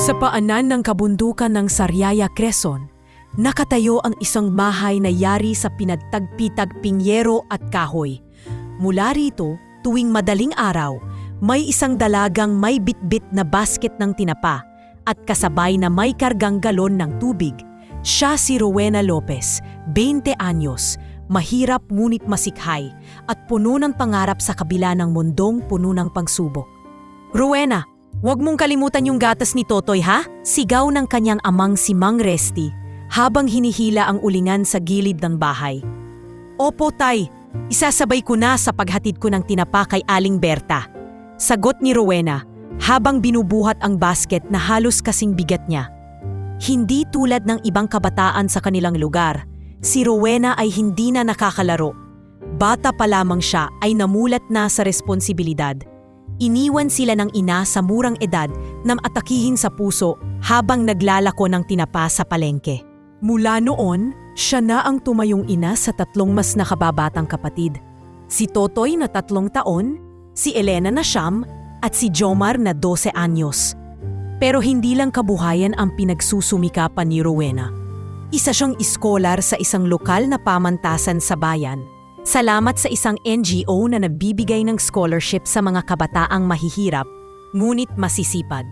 Sa paanan ng kabundukan ng Sariaya, Quezon, nakatayo ang isang bahay na yari sa pinagtagpi-tagping yero at kahoy. Mula rito, tuwing madaling araw, may isang dalagang may bitbit na basket ng tinapa at kasabay na may kargang galon ng tubig. Siya si Rowena Lopez, 20 anyos, mahirap ngunit masikhay at puno ng pangarap sa kabila ng mundong puno ng pagsubok. Rowena, huwag mong kalimutan yung gatas ni Totoy ha? Sigaw ng kanyang amang si Mang Resty habang hinihila ang ulingan sa gilid ng bahay. Opo tay, isasabay ko na sa paghatid ko ng tinapa kay Aling Berta. Sagot ni Rowena habang binubuhat ang basket na halos kasing bigat niya. Hindi tulad ng ibang kabataan sa kanilang lugar, si Rowena ay hindi na nakakalaro. Bata pa lamang siya ay namulat na sa responsibilidad. Iniwan sila ng ina sa murang edad na atakihin sa puso habang naglalako ng tinapa sa palengke. Mula noon, siya na ang tumayong ina sa 3 mas nakababatang kapatid. Si Totoy na 3 taon, si Elena na 9 at si Jomar na 12 anyos. Pero hindi lang kabuhayan ang pinagsusumikapan ni Rowena. Isa siyang iskolar sa isang lokal na pamantasan sa bayan. Salamat sa isang NGO na nagbibigay ng scholarship sa mga kabataang mahihirap, ngunit masisipag.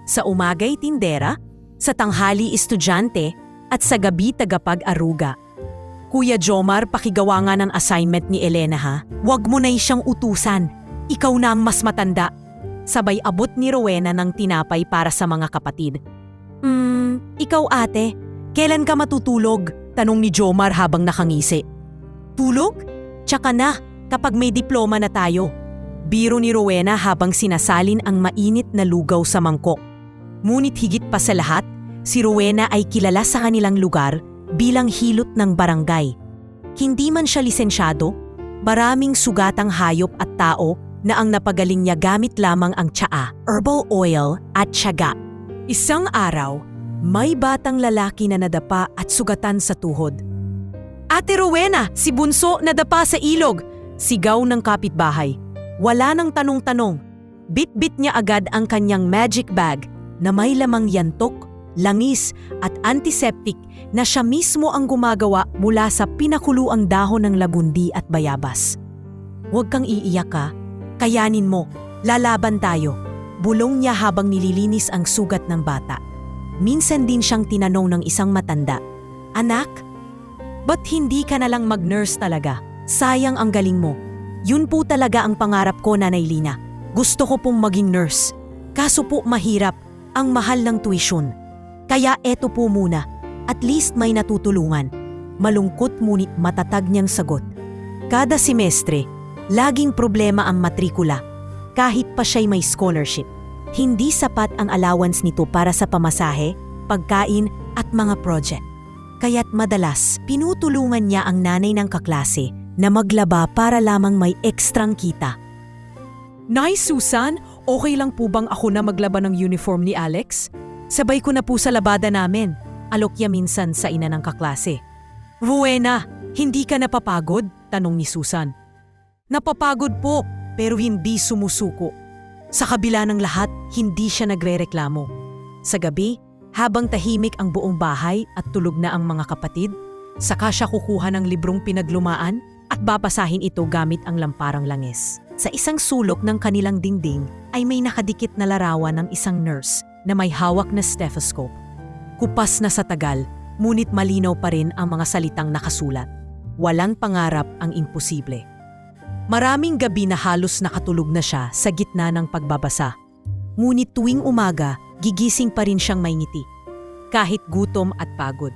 Sa umaga'y tindera, sa tanghali estudyante, at sa gabi tagapag-aruga. Kuya Jomar, pakigawa nga ng assignment ni Elena ha. Huwag mo na siyang utusan. Ikaw na ang mas matanda. Sabay abot ni Rowena ng tinapay para sa mga kapatid. Ikaw ate, kailan ka matutulog? Tanong ni Jomar habang nakangisi. Tulog? Tsaka na, kapag may diploma na tayo. Biro ni Rowena habang sinasalin ang mainit na lugaw sa mangkok. Ngunit higit pa sa lahat, si Rowena ay kilala sa kanilang lugar bilang hilot ng barangay. Hindi man siya lisensyado, maraming sugatang hayop at tao na ang napagaling niya gamit lamang ang tsaa, herbal oil at tiyaga. Isang araw, may batang lalaki na nadapa at sugatan sa tuhod. Ate Rowena, si Bunso nadapa sa ilog! Sigaw ng kapitbahay. Wala nang tanong-tanong. Bit-bit niya agad ang kanyang magic bag na may lamang yantok, langis at antiseptic na siya mismo ang gumagawa mula sa pinakuluang dahon ng lagundi at bayabas. Huwag kang iiyak ka. Kayanin mo, lalaban tayo. Bulong niya habang nililinis ang sugat ng bata. Minsan din siyang tinanong ng isang matanda, Anak, ba't hindi ka nalang mag-nurse talaga? Sayang ang galing mo. Yun po talaga ang pangarap ko, Nanay Lina. Gusto ko pong maging nurse. Kaso po mahirap, ang mahal ng tuition. Kaya eto po muna, at least may natutulungan. Malungkot ngunit matatag niyang sagot. Kada semestre, laging problema ang matrikula. Kahit pa siya'y may scholarship, hindi sapat ang allowance nito para sa pamasahe, pagkain at mga project. Kaya't madalas, pinutulungan niya ang nanay ng kaklase na maglaba para lamang may ekstrang kita. Nay Susan, okay lang po bang ako na maglaba ng uniform ni Alex? Sabay ko na po sa labada namin, alok niya minsan sa ina ng kaklase. Rowena, hindi ka napapagod? Tanong ni Susan. Napapagod po, pero hindi sumusuko. Sa kabila ng lahat, hindi siya nagrereklamo. Sa gabi, habang tahimik ang buong bahay at tulog na ang mga kapatid, saka siya kukuha ng librong pinaglumaan at babasahin ito gamit ang lamparang langis. Sa isang sulok ng kanilang dingding ay may nakadikit na larawan ng isang nurse na may hawak na stethoscope. Kupas na sa tagal, ngunit malinaw pa rin ang mga salitang nakasulat. Walang pangarap ang imposible. Maraming gabi na halos nakatulog na siya sa gitna ng pagbabasa. Ngunit tuwing umaga, gigising pa rin siyang may ngiti. Kahit gutom at pagod.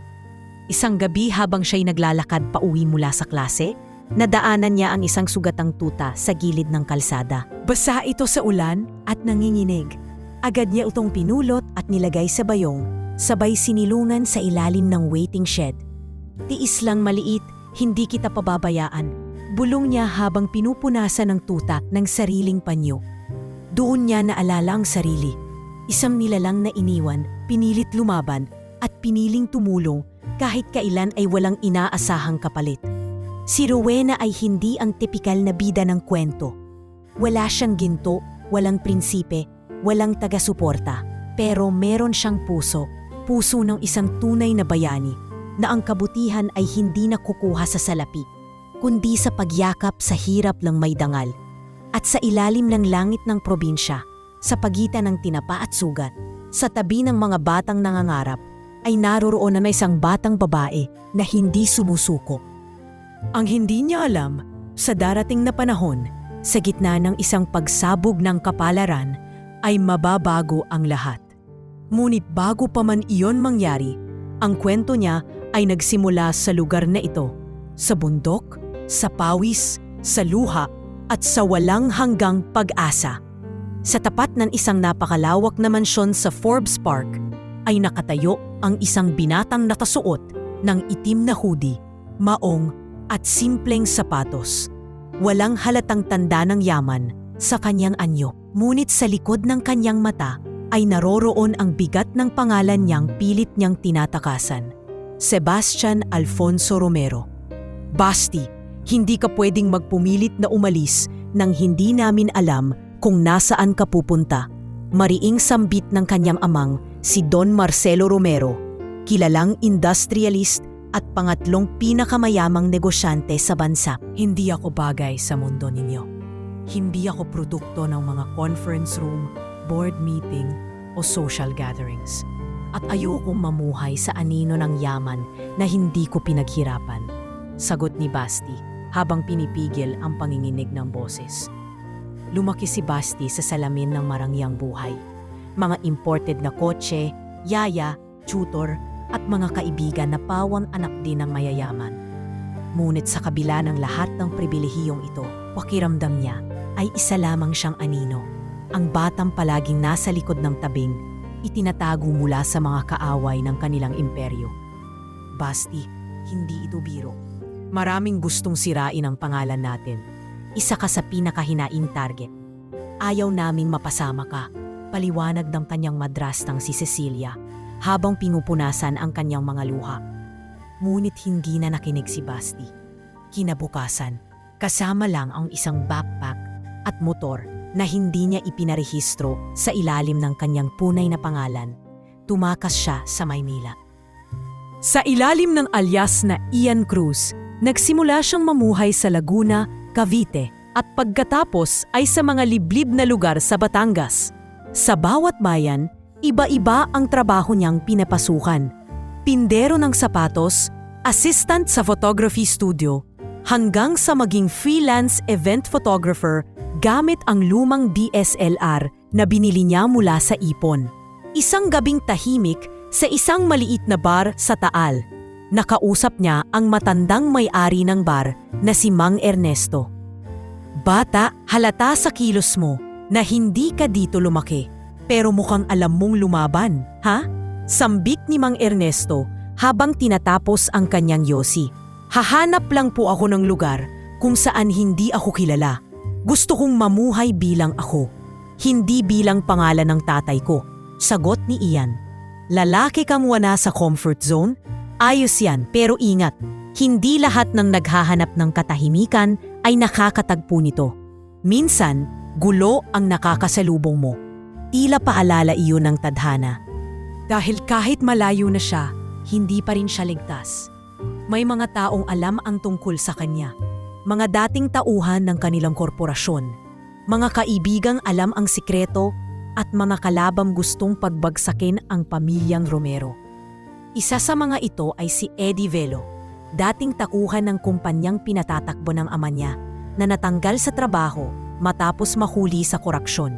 Isang gabi habang siya'y naglalakad pauwi mula sa klase, nadaanan niya ang isang sugatang tuta sa gilid ng kalsada. Basa ito sa ulan at nanginginig. Agad niya itong pinulot at nilagay sa bayong, sabay sinilungan sa ilalim ng waiting shed. Tiis lang maliit, hindi kita pababayaan. Bulong niya habang pinupunasan ng tuta ng sariling panyo. Doon niya naalala ang sarili. Isang nilalang na iniwan, pinilit lumaban, at piniling tumulong kahit kailan ay walang inaasahang kapalit. Si Rowena ay hindi ang tipikal na bida ng kwento. Wala siyang ginto, walang prinsipe, walang taga-suporta. Pero meron siyang puso ng isang tunay na bayani na ang kabutihan ay hindi nakukuha sa salapi, kundi sa pagyakap sa hirap ng may dangal. At sa ilalim ng langit ng probinsya, sa pagitan ng tinapa at sugat, sa tabi ng mga batang nangangarap, ay naroroon na isang batang babae na hindi sumusuko. Ang hindi niya alam, sa darating na panahon, sa gitna ng isang pagsabog ng kapalaran, ay mababago ang lahat. Ngunit bago pa man iyon mangyari, ang kwento niya ay nagsimula sa lugar na ito, sa bundok, sa pawis, sa luha, at sa walang hanggang pag-asa. Sa tapat ng isang napakalawak na mansyon sa Forbes Park, ay nakatayo ang isang binatang nakasuot ng itim na hoodie, maong at simpleng sapatos. Walang halatang tanda ng yaman sa kanyang anyo, ngunit sa likod ng kanyang mata ay naroroon ang bigat ng pangalan niyang pilit niyang tinatakasan. Sebastian Alfonso Romero. Basti, hindi ka pwedeng magpumilit na umalis nang hindi namin alam kung nasaan ka pupunta. Mariing sambit ng kanyang amang si Don Marcelo Romero, kilalang industrialist at pangatlong pinakamayamang negosyante sa bansa. Hindi ako bagay sa mundo ninyo. Hindi ako produkto ng mga conference room, board meeting o social gatherings. At ayokong mamuhay sa anino ng yaman na hindi ko pinaghirapan. Sagot ni Basti habang pinipigil ang panginginig ng boses. Lumaki si Basti sa salamin ng marangyang buhay. Mga imported na kotse, yaya, tutor, at mga kaibigan na pawang anak din ng mayayaman. Ngunit sa kabila ng lahat ng pribilehiyong ito, pakiramdam niya ay isa lamang siyang anino. Ang batang palaging nasa likod ng tabing, itinatago mula sa mga kaaway ng kanilang imperyo. Basti, hindi ito biro. Maraming gustong sirain ang pangalan natin. Isa ka sa pinakahinaing target. Ayaw naming mapasama ka, paliwanag ng kanyang madrastang si Cecilia, habang pinupunasan ang kanyang mga luha. Ngunit hindi na nakinig si Basti. Kinabukasan, kasama lang ang isang backpack at motor na hindi niya ipinarehistro sa ilalim ng kanyang punay na pangalan, tumakas siya sa Maynila. Sa ilalim ng alias na Ian Cruz, nagsimula siyang mamuhay sa Laguna, Cavite at pagkatapos ay sa mga liblib na lugar sa Batangas. Sa bawat bayan, iba-iba ang trabaho niyang pinapasukan. Pindero ng sapatos, assistant sa photography studio, hanggang sa maging freelance event photographer gamit ang lumang DSLR na binili niya mula sa ipon. Isang gabing tahimik sa isang maliit na bar sa Taal. Nakausap niya ang matandang may-ari ng bar na si Mang Ernesto. Bata, halata sa kilos mo na hindi ka dito lumaki, pero mukhang alam mong lumaban, ha? Sambit ni Mang Ernesto habang tinatapos ang kanyang yosi. Hahanap lang po ako ng lugar kung saan hindi ako kilala. Gusto kong mamuhay bilang ako, hindi bilang pangalan ng tatay ko. Sagot ni Ian. Lalaki kang wala sa comfort zone? Ayos yan, pero ingat. Hindi lahat ng naghahanap ng katahimikan ay nakakatagpo nito. Minsan, gulo ang nakakasalubong mo. Tila paalala iyon ng tadhana. Dahil kahit malayo na siya, hindi pa rin siya ligtas. May mga taong alam ang tungkol sa kanya. Mga dating tauhan ng kanilang korporasyon. Mga kaibigang alam ang sikreto at mga kalabang gustong pagbagsakin ang pamilyang Romero. Isa sa mga ito ay si Eddie Velo, dating tauhan ng kumpanyang pinatatakbo ng ama niya na natanggal sa trabaho matapos mahuli sa korupsyon.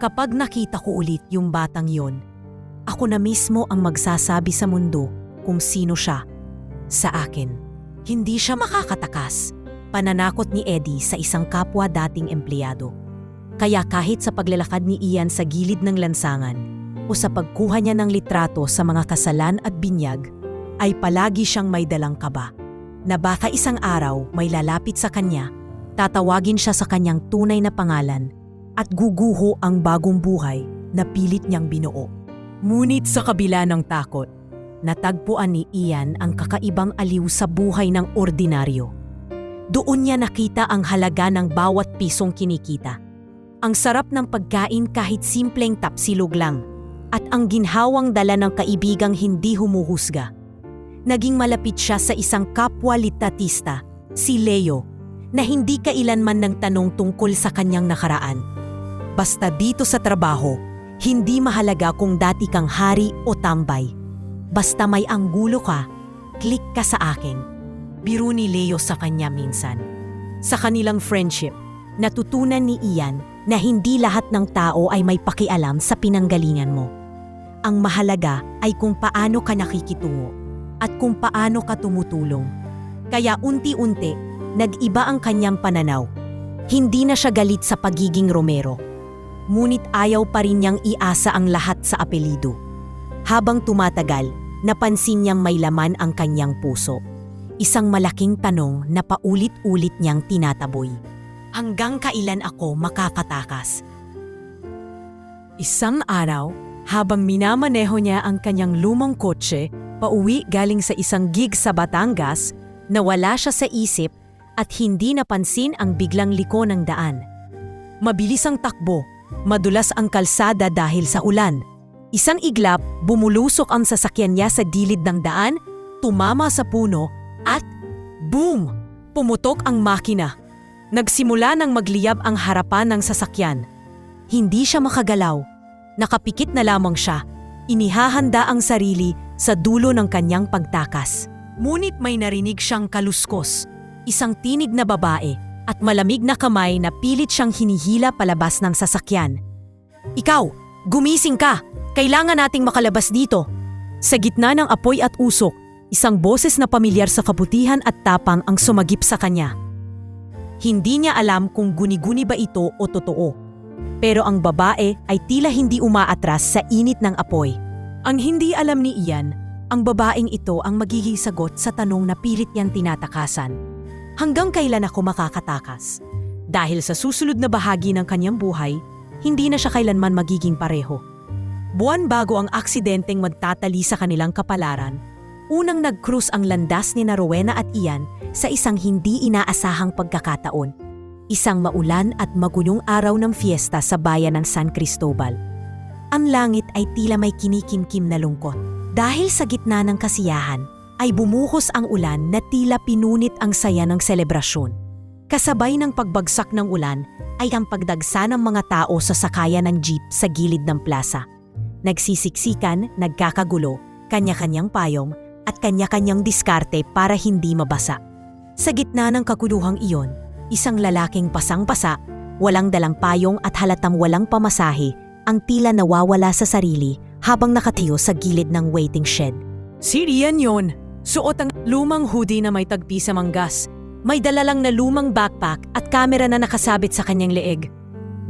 Kapag nakita ko ulit yung batang yon, ako na mismo ang magsasabi sa mundo kung sino siya. Sa akin, hindi siya makakatakas. Pananakot ni Eddie sa isang kapwa dating empleyado. Kaya kahit sa paglalakad ni Ian sa gilid ng lansangan o sa pagkuha niya ng litrato sa mga kasalan at binyag, ay palagi siyang may dalang kaba na baka isang araw may lalapit sa kanya, tatawagin siya sa kanyang tunay na pangalan at guguho ang bagong buhay na pilit niyang binuo. Ngunit sa kabila ng takot, natagpuan ni Ian ang kakaibang aliw sa buhay ng ordinaryo. Doon niya nakita ang halaga ng bawat pisong kinikita. Ang sarap ng pagkain kahit simpleng tapsilog lang. At ang ginhawang dala ng kaibigang hindi humuhusga. Naging malapit siya sa isang kapwa litatista, si Leo, na hindi kailanman nagtanong tungkol sa kanyang nakaraan. Basta dito sa trabaho, hindi mahalaga kung dati kang hari o tambay. Basta may anggulo ka, click ka sa akin. Biro ni Leo sa kanya minsan. Sa kanilang friendship, natutunan ni Ian na hindi lahat ng tao ay may pakialam sa pinanggalingan mo. Ang mahalaga ay kung paano ka nakikitungo at kung paano ka tumutulong. Kaya unti-unti, nag-iba ang kanyang pananaw. Hindi na siya galit sa pagiging Romero. Ngunit ayaw pa rin niyang iasa ang lahat sa apelido. Habang tumatagal, napansin niyang may laman ang kanyang puso. Isang malaking tanong na paulit-ulit niyang tinataboy. Hanggang kailan ako makakatakas? Isang araw, habang minamaneho niya ang kanyang lumang kotse, pauwi galing sa isang gig sa Batangas, nawala siya sa isip at hindi napansin ang biglang liko ng daan. Mabilis ang takbo, madulas ang kalsada dahil sa ulan. Isang iglap, bumulusok ang sasakyan niya sa gilid ng daan, tumama sa puno at boom! Pumutok ang makina. Nagsimula nang magliyab ang harapan ng sasakyan. Hindi siya makagalaw. Nakapikit na lamang siya. Inihahanda ang sarili sa dulo ng kanyang pagtakas. Ngunit may narinig siyang kaluskos. Isang tinig na babae at malamig na kamay na pilit siyang hinihila palabas ng sasakyan. Ikaw, gumising ka! Kailangan nating makalabas dito. Sa gitna ng apoy at usok, isang boses na pamilyar sa kabutihan at tapang ang sumagip sa kanya. Hindi niya alam kung guni-guni ba ito o totoo. Pero ang babae ay tila hindi umaatras sa init ng apoy. Ang hindi alam ni Ian, ang babaeng ito ang magiging sagot sa tanong na pilit niyang tinatakasan. Hanggang kailan ako makakatakas? Dahil sa susunod na bahagi ng kanyang buhay, hindi na siya kailanman magiging pareho. Buwan bago ang aksidenteng magtatali sa kanilang kapalaran, unang nag-cruise ang landas ni Rowena at Ian sa isang hindi inaasahang pagkakataon. Isang maulan at magulong araw ng fiesta sa bayan ng San Cristobal. Ang langit ay tila may kinikimkim na lungkot. Dahil sa gitna ng kasiyahan, ay bumuhos ang ulan na tila pinunit ang saya ng selebrasyon. Kasabay ng pagbagsak ng ulan ay ang pagdagsa ng mga tao sa sakayan ng jeep sa gilid ng plaza. Nagsisiksikan, nagkakagulo, kanya-kanyang payong at kanya-kanyang diskarte para hindi mabasa. Sa gitna ng kakuluhang iyon, isang lalaking pasang-pasa, walang dalang payong at halatang walang pamasahe, ang tila nawawala sa sarili habang nakatiyo sa gilid ng waiting shed. Si Rian yon. Suot ang lumang hoodie na may tagpi sa manggas. May dala lang na lumang backpack at kamera na nakasabit sa kanyang leeg.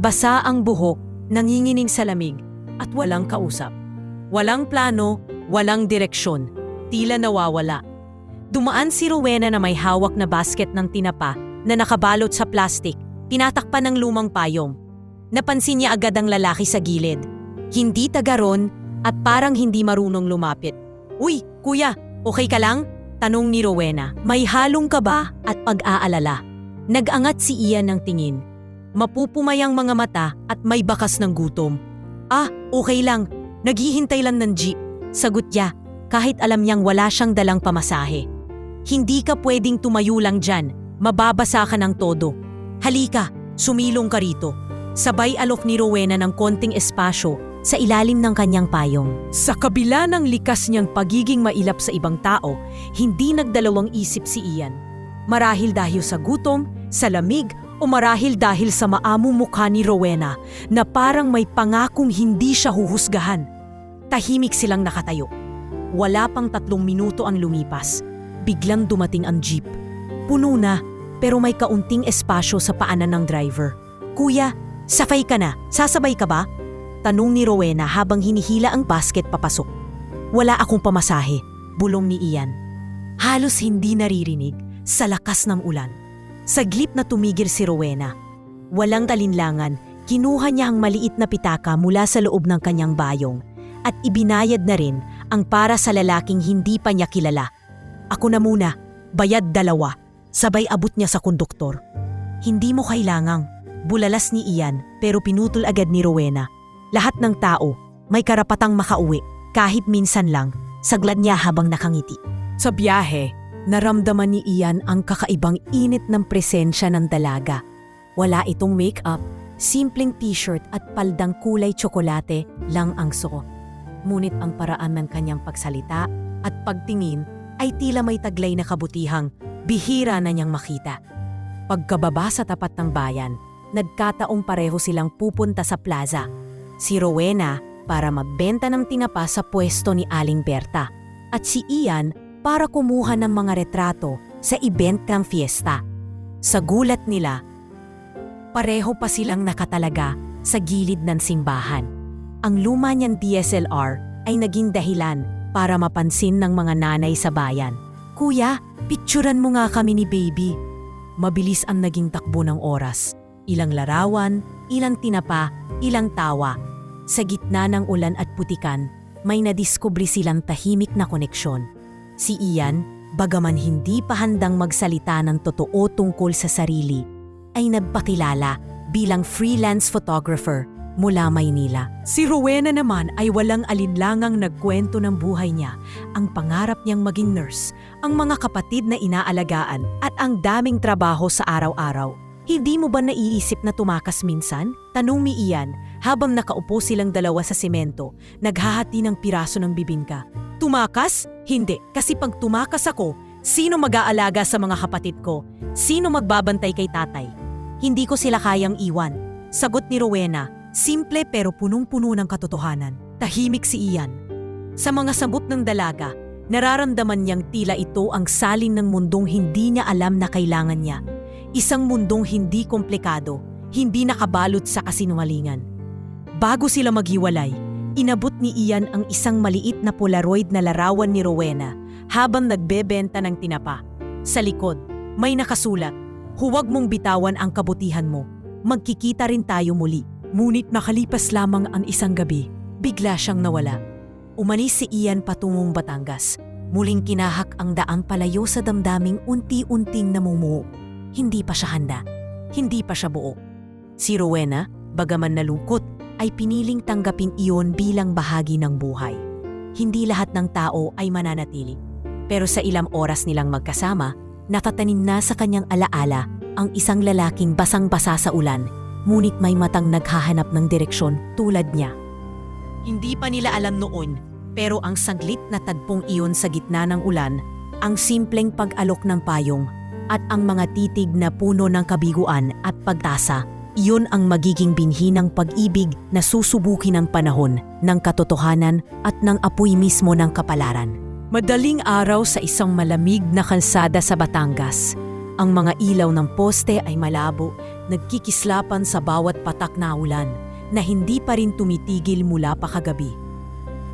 Basa ang buhok, nanginginig sa lamig at walang kausap. Walang plano, walang direksyon. Tila nawawala. Dumaan si Rowena na may hawak na basket ng tinapa na nakabalot sa plastik, tinatakpan ng lumang payong. Napansin niya agad ang lalaki sa gilid. Hindi taga ron at parang hindi marunong lumapit. Uy, kuya, okay ka lang? Tanong ni Rowena. May halong kaba at pag-aalala. Nag-angat si Ian ng tingin. Mapupumayang mga mata at may bakas ng gutom. Ah, okay lang. Naghihintay lang ng jeep. Sagot niya, kahit alam niyang wala siyang dalang pamasahe. Hindi ka pwedeng tumayo lang dyan. Mababasa ka ng todo. Halika, sumilong ka rito. Sabay alok ni Rowena ng konting espasyo sa ilalim ng kanyang payong. Sa kabila ng likas niyang pagiging mailap sa ibang tao, hindi nagdalawang isip si Ian. Marahil dahil sa gutom, sa lamig, o marahil dahil sa maamong mukha ni Rowena na parang may pangakong hindi siya huhusgahan. Tahimik silang nakatayo. Wala pang 3 minuto ang lumipas. Biglang dumating ang jeep. Puno na, pero may kaunting espasyo sa paanan ng driver. Kuya, sakay ka na. Sasabay ka ba? Tanong ni Rowena habang hinihila ang basket papasok. Wala akong pamasahe, bulong ni Ian. Halos hindi naririnig sa lakas ng ulan. Saglip na tumigil si Rowena. Walang talinlangan, kinuha niya ang maliit na pitaka mula sa loob ng kanyang bayong at ibinayad na rin ang para sa lalaking hindi pa niya kilala. Ako na muna, bayad 2. Sabay abot niya sa konduktor. Hindi mo kailangang. Bulalas ni Ian pero pinutol agad ni Rowena. Lahat ng tao may karapatang makauwi kahit minsan lang, saglad niya habang nakangiti. Sa biyahe, naramdaman ni Ian ang kakaibang init ng presensya ng dalaga. Wala itong make-up, simpleng t-shirt at paldang kulay tsokolate lang ang suot. Ngunit ang paraan ng kanyang pagsalita at pagtingin ay tila may taglay na kabutihang bihira na niyang makita. Pagkababa sa tapat ng bayan, nagkataong pareho silang pupunta sa plaza. Si Rowena para magbenta ng tinapa sa pwesto ni Aling Berta at si Ian para kumuha ng mga retrato sa event ng fiesta. Sa gulat nila, pareho pa silang nakatalaga sa gilid ng simbahan. Ang luma niyang DSLR ay naging dahilan para mapansin ng mga nanay sa bayan. Kuya, picturean mo nga kami ni baby. Mabilis ang naging takbo ng oras. Ilang larawan, ilang tinapa, ilang tawa. Sa gitna ng ulan at putikan, may nadiskubre silang tahimik na koneksyon. Si Ian, bagaman hindi pa handang magsalita ng totoo tungkol sa sarili, ay nagpakilala bilang freelance photographer mula Maynila. Si Rowena naman ay walang alinlangang nagkwento ng buhay niya, ang pangarap niyang maging nurse, ang mga kapatid na inaalagaan at ang daming trabaho sa araw-araw. Hindi mo ba naiisip na tumakas minsan? Tanong ni Ian habang nakaupo silang dalawa sa semento, naghahati ng piraso ng bibingka. Tumakas? Hindi, kasi pag tumakas ako, sino mag-aalaga sa mga kapatid ko? Sino magbabantay kay tatay? Hindi ko sila kayang iwan. Sagot ni Rowena, simple pero punong-puno ng katotohanan. Tahimik si Ian. Sa mga sabot ng dalaga, nararamdaman niyang tila ito ang salin ng mundong hindi niya alam na kailangan niya. Isang mundong hindi komplikado, hindi nakabalot sa kasinungalingan. Bago sila maghiwalay, inabot ni Ian ang isang maliit na Polaroid na larawan ni Rowena habang nagbebenta ng tinapa. Sa likod, may nakasulat, "Huwag mong bitawan ang kabutihan mo. Magkikita rin tayo muli." Ngunit nakalipas lamang ang isang gabi, bigla siyang nawala. Umalis si Ian patungong Batangas. Muling kinahak ang daang palayo sa damdaming unti-unting namumuo. Hindi pa siya handa. Hindi pa siya buo. Si Rowena, bagaman nalungkot, ay piniling tanggapin iyon bilang bahagi ng buhay. Hindi lahat ng tao ay mananatili. Pero sa ilang oras nilang magkasama, nakatanim na sa kanyang alaala ang isang lalaking basang-basa sa ulan, ngunit may matang naghahanap ng direksyon tulad niya. Hindi pa nila alam noon, pero ang saglit na tadpong iyon sa gitna ng ulan, ang simpleng pag-alok ng payong, at ang mga titig na puno ng kabiguan at pagtasa, iyon ang magiging binhi ng pag-ibig na susubukin ng panahon, ng katotohanan at ng apoy mismo ng kapalaran. Madaling araw sa isang malamig na kalsada sa Batangas. Ang mga ilaw ng poste ay malabo, nagkikislapan sa bawat patak na ulan, na hindi pa rin tumitigil mula pa kagabi.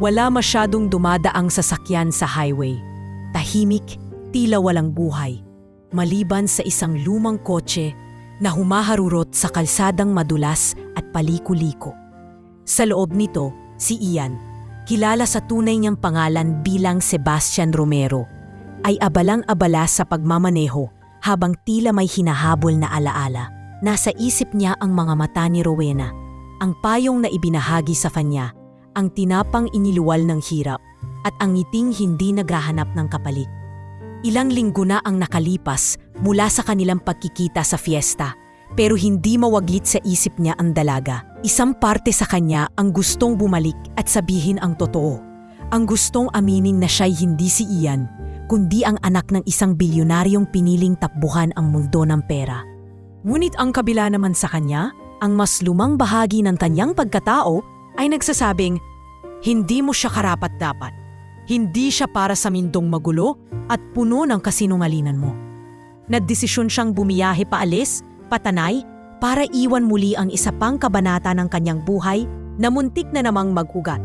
Wala masyadong dumadaang sasakyan sa highway. Tahimik, tila walang buhay. Maliban sa isang lumang kotse na humaharurot sa kalsadang madulas at paliko-liko. Sa loob nito, si Ian, kilala sa tunay niyang pangalan bilang Sebastian Romero, ay abalang-abala sa pagmamaneho habang tila may hinahabol na alaala. Nasa isip niya ang mga mata ni Rowena, ang payong na ibinahagi sa kanya, ang tinapang iniluwal ng hirap, at ang ngiting hindi naghahanap ng kapalit. Ilang linggo na ang nakalipas mula sa kanilang pagkikita sa fiesta, pero hindi mawaglit sa isip niya ang dalaga. Isang parte sa kanya ang gustong bumalik at sabihin ang totoo. Ang gustong aminin na siya'y hindi si Ian, kundi ang anak ng isang bilyonaryong piniling takbuhan ang mundo ng pera. Ngunit ang kabila naman sa kanya, ang mas lumang bahagi ng kanyang pagkatao ay nagsasabing, hindi mo siya karapat-dapat. Hindi siya para sa mindong magulo at puno ng kasinungalingan mo. Nagdesisyon siyang bumiyahe paalis, patanay, para iwan muli ang isa pang kabanata ng kanyang buhay na muntik na namang mag-ugat.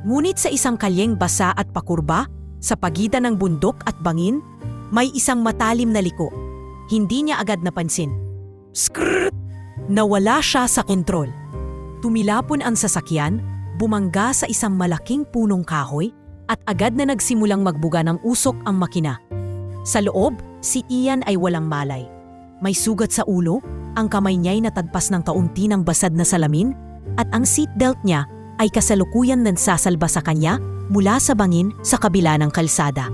Ngunit sa isang kalyeng basa at pakurba, sa pagitan ng bundok at bangin, may isang matalim na liko. Hindi niya agad napansin. Skrrrt! Nawala siya sa kontrol. Tumilapon ang sasakyan, bumangga sa isang malaking punong kahoy, at agad na nagsimulang magbuga ng usok ang makina. Sa loob, Si Ian ay walang malay. May sugat sa ulo, ang kamay niya'y natagpas ng kaunti ng basad na salamin, at ang seatbelt niya ay kasalukuyan nagsasalba sa kanya mula sa bangin sa kabila ng kalsada.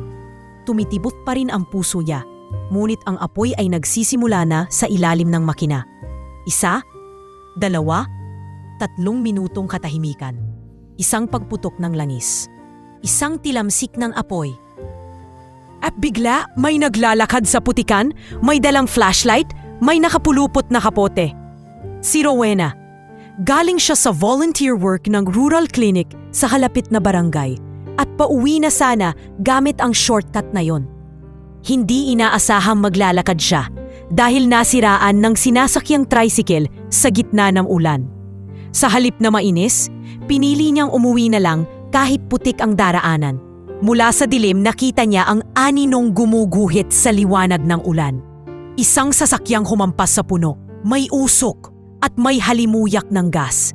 Tumitibok pa rin ang puso niya, ngunit ang apoy ay nagsisimula na sa ilalim ng makina. 1, 2, 3 minutong katahimikan. Isang pagputok ng langis. Isang tilamsik ng apoy. At bigla may naglalakad sa putikan, may dalang flashlight, may nakapulupot na kapote. Si Rowena. Galing siya sa volunteer work ng rural clinic sa kalapit na barangay at pauwi na sana gamit ang shortcut na yon. Hindi inaasahang maglalakad siya dahil nasiraan ng sinasakyang tricycle sa gitna ng ulan. Sa halip na mainis, pinili niyang umuwi na lang kahit putik ang daraanan. Mula sa dilim nakita niya ang aninong gumuguhit sa liwanag ng ulan. Isang sasakyang humampas sa puno, may usok at may halimuyak ng gas.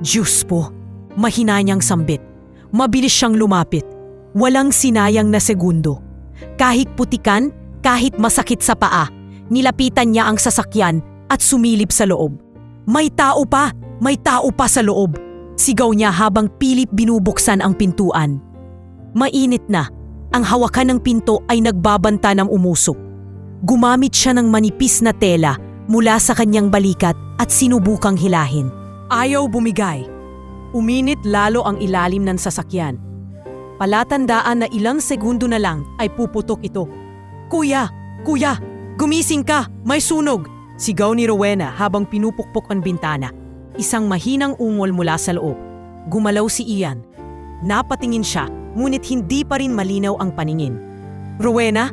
Diyos po, mahina niyang sambit. Mabilis siyang lumapit. Walang sinayang na segundo. Kahit putikan, kahit masakit sa paa, nilapitan niya ang sasakyan at sumilip sa loob. May tao pa! May tao pa sa loob! Sigaw niya habang pilit binubuksan ang pintuan. Mainit na. Ang hawakan ng pinto ay nagbabanta ng umusok. Gumamit siya ng manipis na tela mula sa kanyang balikat at sinubukang hilahin. Ayaw bumigay. Uminit lalo ang ilalim ng sasakyan. Palatandaan na ilang segundo na lang ay puputok ito. Kuya! Kuya! Gumising ka! May sunog! Sigaw ni Rowena habang pinupukpok ang bintana. Isang mahinang ungol mula sa loob. Gumalaw si Ian. Napatingin siya, ngunit hindi pa rin malinaw ang paningin. Rowena?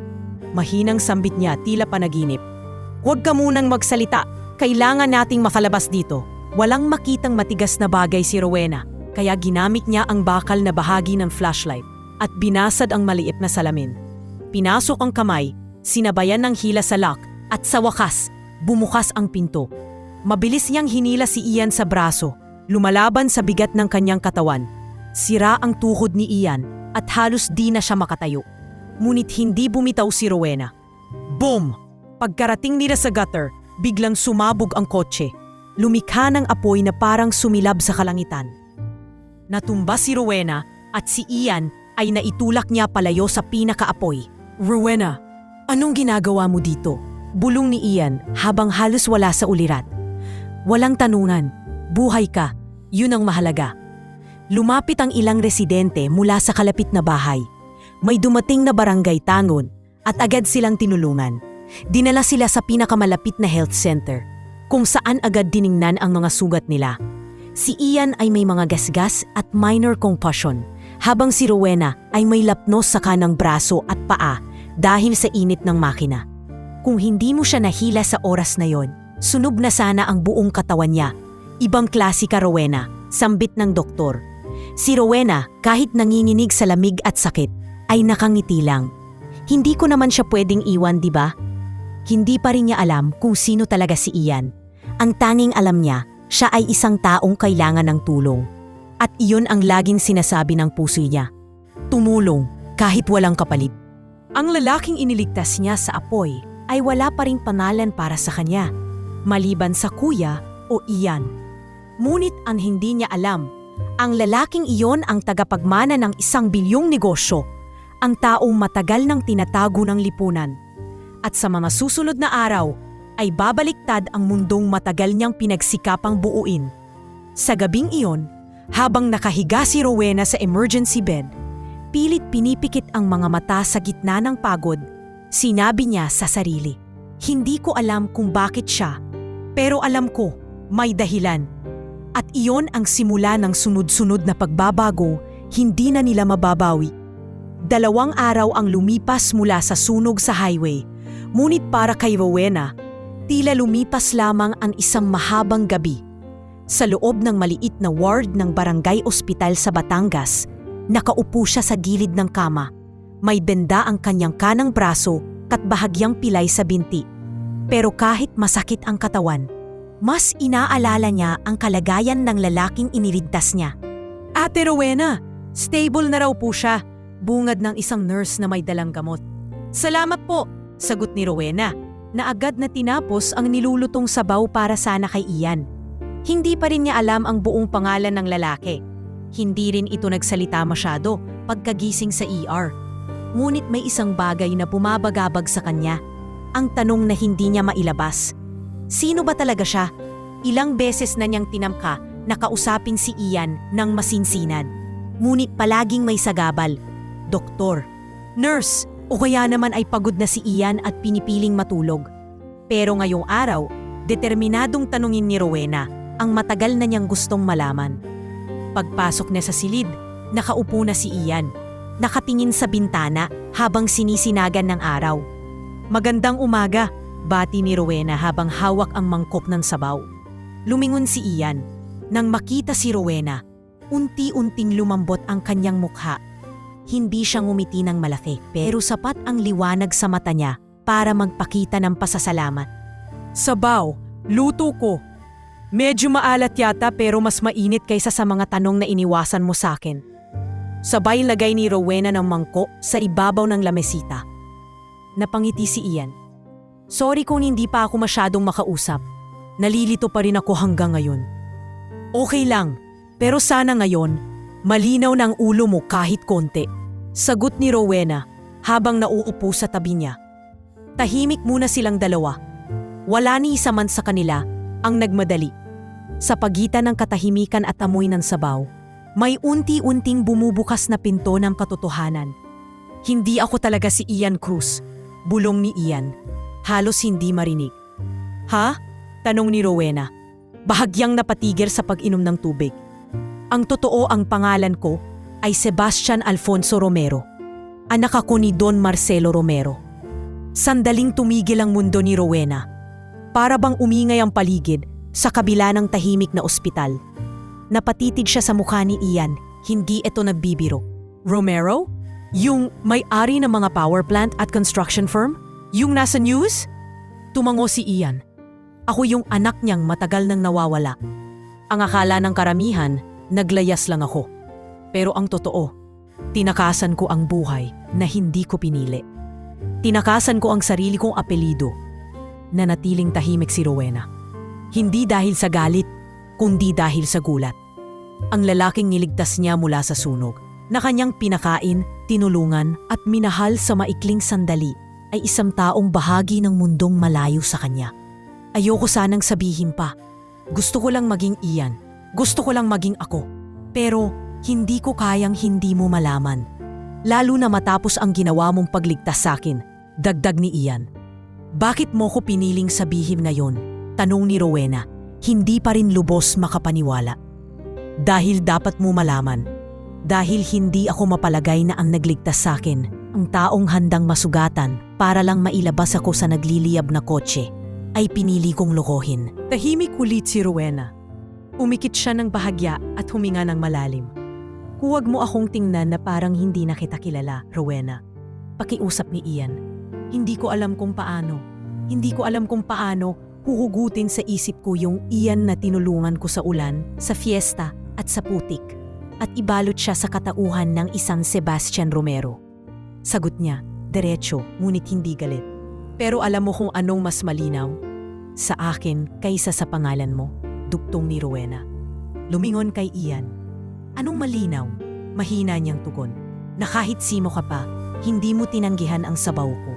Mahinang sambit niya tila panaginip. Huwag ka munang magsalita. Kailangan nating makalabas dito. Walang makitang matigas na bagay si Rowena, kaya ginamit niya ang bakal na bahagi ng flashlight at binasad ang maliit na salamin. Pinasok ang kamay, sinabayan ng hila sa lock at sa wakas, bumukas ang pinto. Mabilis niyang hinila si Ian sa braso, lumalaban sa bigat ng kanyang katawan. Sira ang tuhod ni Ian at halos di na siya makatayo. Ngunit hindi bumitaw si Rowena. Boom! Pagkarating nila sa gutter, biglang sumabog ang kotse. Lumikha ng apoy na parang sumilab sa kalangitan. Natumba si Rowena at si Ian ay naitulak niya palayo sa pinakaapoy. Rowena, anong ginagawa mo dito? Bulong ni Ian habang halos wala sa ulirat. Walang tanungan, buhay ka, yun ang mahalaga. Lumapit ang ilang residente mula sa kalapit na bahay. May dumating na barangay tangon at agad silang tinulungan. Dinala sila sa pinakamalapit na health center, kung saan agad diningnan ang mga sugat nila. Si Ian ay may mga gasgas at minor concussion, habang si Rowena ay may lapnos sa kanang braso at paa dahil sa init ng makina. Kung hindi mo siya nahila sa oras na yon, sunog na sana ang buong katawan niya. Ibang klase ka, Rowena, sambit ng doktor. Si Rowena, kahit nanginginig sa lamig at sakit, ay nakangiti lang. Hindi ko naman siya pwedeng iwan, di ba? Hindi pa rin niya alam kung sino talaga si Ian. Ang tanging alam niya, siya ay isang taong kailangan ng tulong. At iyon ang laging sinasabi ng puso niya. Tumulong kahit walang kapalit. Ang lalaking iniligtas niya sa apoy ay wala pa ring pangalan para sa kanya, maliban sa kuya o Ian. Ngunit ang hindi niya alam, ang lalaking iyon ang tagapagmana ng 1 bilyong negosyo, ang taong matagal nang tinatago ng lipunan. At sa mga susunod na araw, ay babaliktad ang mundong matagal niyang pinagsikapang buuin. Sa gabing iyon, habang nakahiga si Rowena sa emergency bed, pilit pinipikit ang mga mata sa gitna ng pagod, sinabi niya sa sarili, "Hindi ko alam kung bakit siya, pero alam ko, may dahilan." At iyon ang simula ng sunod-sunod na pagbabago, hindi na nila mababawi. 2 araw ang lumipas mula sa sunog sa highway, ngunit para kay Rowena, tila lumipas lamang ang isang mahabang gabi. Sa loob ng maliit na ward ng barangay ospital sa Batangas, nakaupo siya sa gilid ng kama. May benda ang kanyang kanang braso at bahagyang pilay sa binti. Pero kahit masakit ang katawan, mas inaalala niya ang kalagayan ng lalaking iniligtas niya. Ate Rowena, stable na raw po siya, bungad ng isang nurse na may dalang gamot. Salamat po, Sagot ni Rowena, na agad na tinapos ang nilulutong sabaw para sana kay Ian. Hindi pa rin niya alam ang buong pangalan ng lalaki. Hindi rin ito nagsalita masyado pagkagising sa ER. Ngunit may isang bagay na bumabagabag sa kanya. Ang tanong na hindi niya mailabas. Sino ba talaga siya? Ilang beses na niyang tinamka na kausapin si Ian ng masinsinan. Ngunit palaging may sagabal. Doktor, nurse, o kaya naman ay pagod na si Ian at pinipiling matulog. Pero ngayong araw, determinadong tanungin ni Rowena ang matagal na niyang gustong malaman. Pagpasok niya sa silid, nakaupo na si Ian. Nakatingin sa bintana habang sinisinagan ng araw. Magandang umaga, bati ni Rowena habang hawak ang mangkok ng sabaw. Lumingon si Ian. Nang makita si Rowena, unti-unting lumambot ang kanyang mukha. Hindi siya ngumiti ng malaki pero sapat ang liwanag sa mata niya para magpakita ng pasasalamat. Sabaw, luto ko. Medyo maalat yata pero mas mainit kaysa sa mga tanong na iniwasan mo sa akin. Sabay lagay ni Rowena ng mangkok sa ibabaw ng lamesita. Napangiti si Ian. Sorry kung hindi pa ako masyadong makausap. Nalilito pa rin ako hanggang ngayon. Okay lang, pero sana ngayon, malinaw na ang ulo mo kahit konti. Sagot ni Rowena habang nauupo sa tabi niya. Tahimik muna silang dalawa. Wala ni isa man sa kanila ang nagmadali. Sa pagitan ng katahimikan at amoy ng sabaw, may unti-unting bumubukas na pinto ng katotohanan. Hindi ako talaga si Ian Cruz, bulong ni Ian. Halos hindi marinig. Ha? Tanong ni Rowena. Bahagyang napatigil sa pag-inom ng tubig. Ang totoo ang pangalan ko ay Sebastian Alfonso Romero. Anak ako ni Don Marcelo Romero. Sandaling tumigil ang mundo ni Rowena. Para bang umingay ang paligid sa kabila ng tahimik na ospital. Napatitig siya sa mukha ni Ian, hindi ito nagbibiro. Romero? Yung may-ari ng mga power plant at construction firm? Yung nasa news? Tumango si Ian. Ako yung anak niyang matagal nang nawawala. Ang akala ng karamihan, naglayas lang ako. Pero ang totoo, tinakasan ko ang buhay na hindi ko pinili. Tinakasan ko ang sarili kong apelido. Nanatiling tahimik si Rowena. Hindi dahil sa galit, kundi dahil sa gulat. Ang lalaking niligtas niya mula sa sunog, na kanyang pinakain, tinulungan at minahal sa maikling sandali, ay isang taong bahagi ng mundong malayo sa kanya. Ayoko sanang sabihin pa. Gusto ko lang maging Ian. Gusto ko lang maging ako. Pero hindi ko kayang hindi mo malaman. Lalo na matapos ang ginawa mong pagligtas sa akin, dagdag ni Ian. Bakit mo ko piniling sabihin ngayon? Tanong ni Rowena. Hindi pa rin lubos makapaniwala. Dahil dapat mo malaman. Dahil hindi ako mapalagay na ang nagligtas sa akin, ang taong handang masugatan para lang mailabas ako sa nagliliyab na kotse, ay pinili kong lokohin. Tahimik ulit si Rowena. Umikit siya ng bahagya at huminga ng malalim. Huwag mo akong tingnan na parang hindi na kita kilala, Rowena. Pakiusap ni Ian. Hindi ko alam kung paano. Hindi ko alam kung paano huhugutin sa isip ko yung Ian na tinulungan ko sa ulan, sa fiesta at sa putik. At ibalot siya sa katauhan ng isang Sebastian Romero. Sagot niya, diretso, ngunit hindi galit. Pero alam mo kung anong mas malinaw? Sa akin kaysa sa pangalan mo, dugtong ni Rowena. Lumingon kay Ian. Anong malinaw? Mahina niyang tugon. Na kahit simo ka pa, hindi mo tinanggihan ang sabaw ko.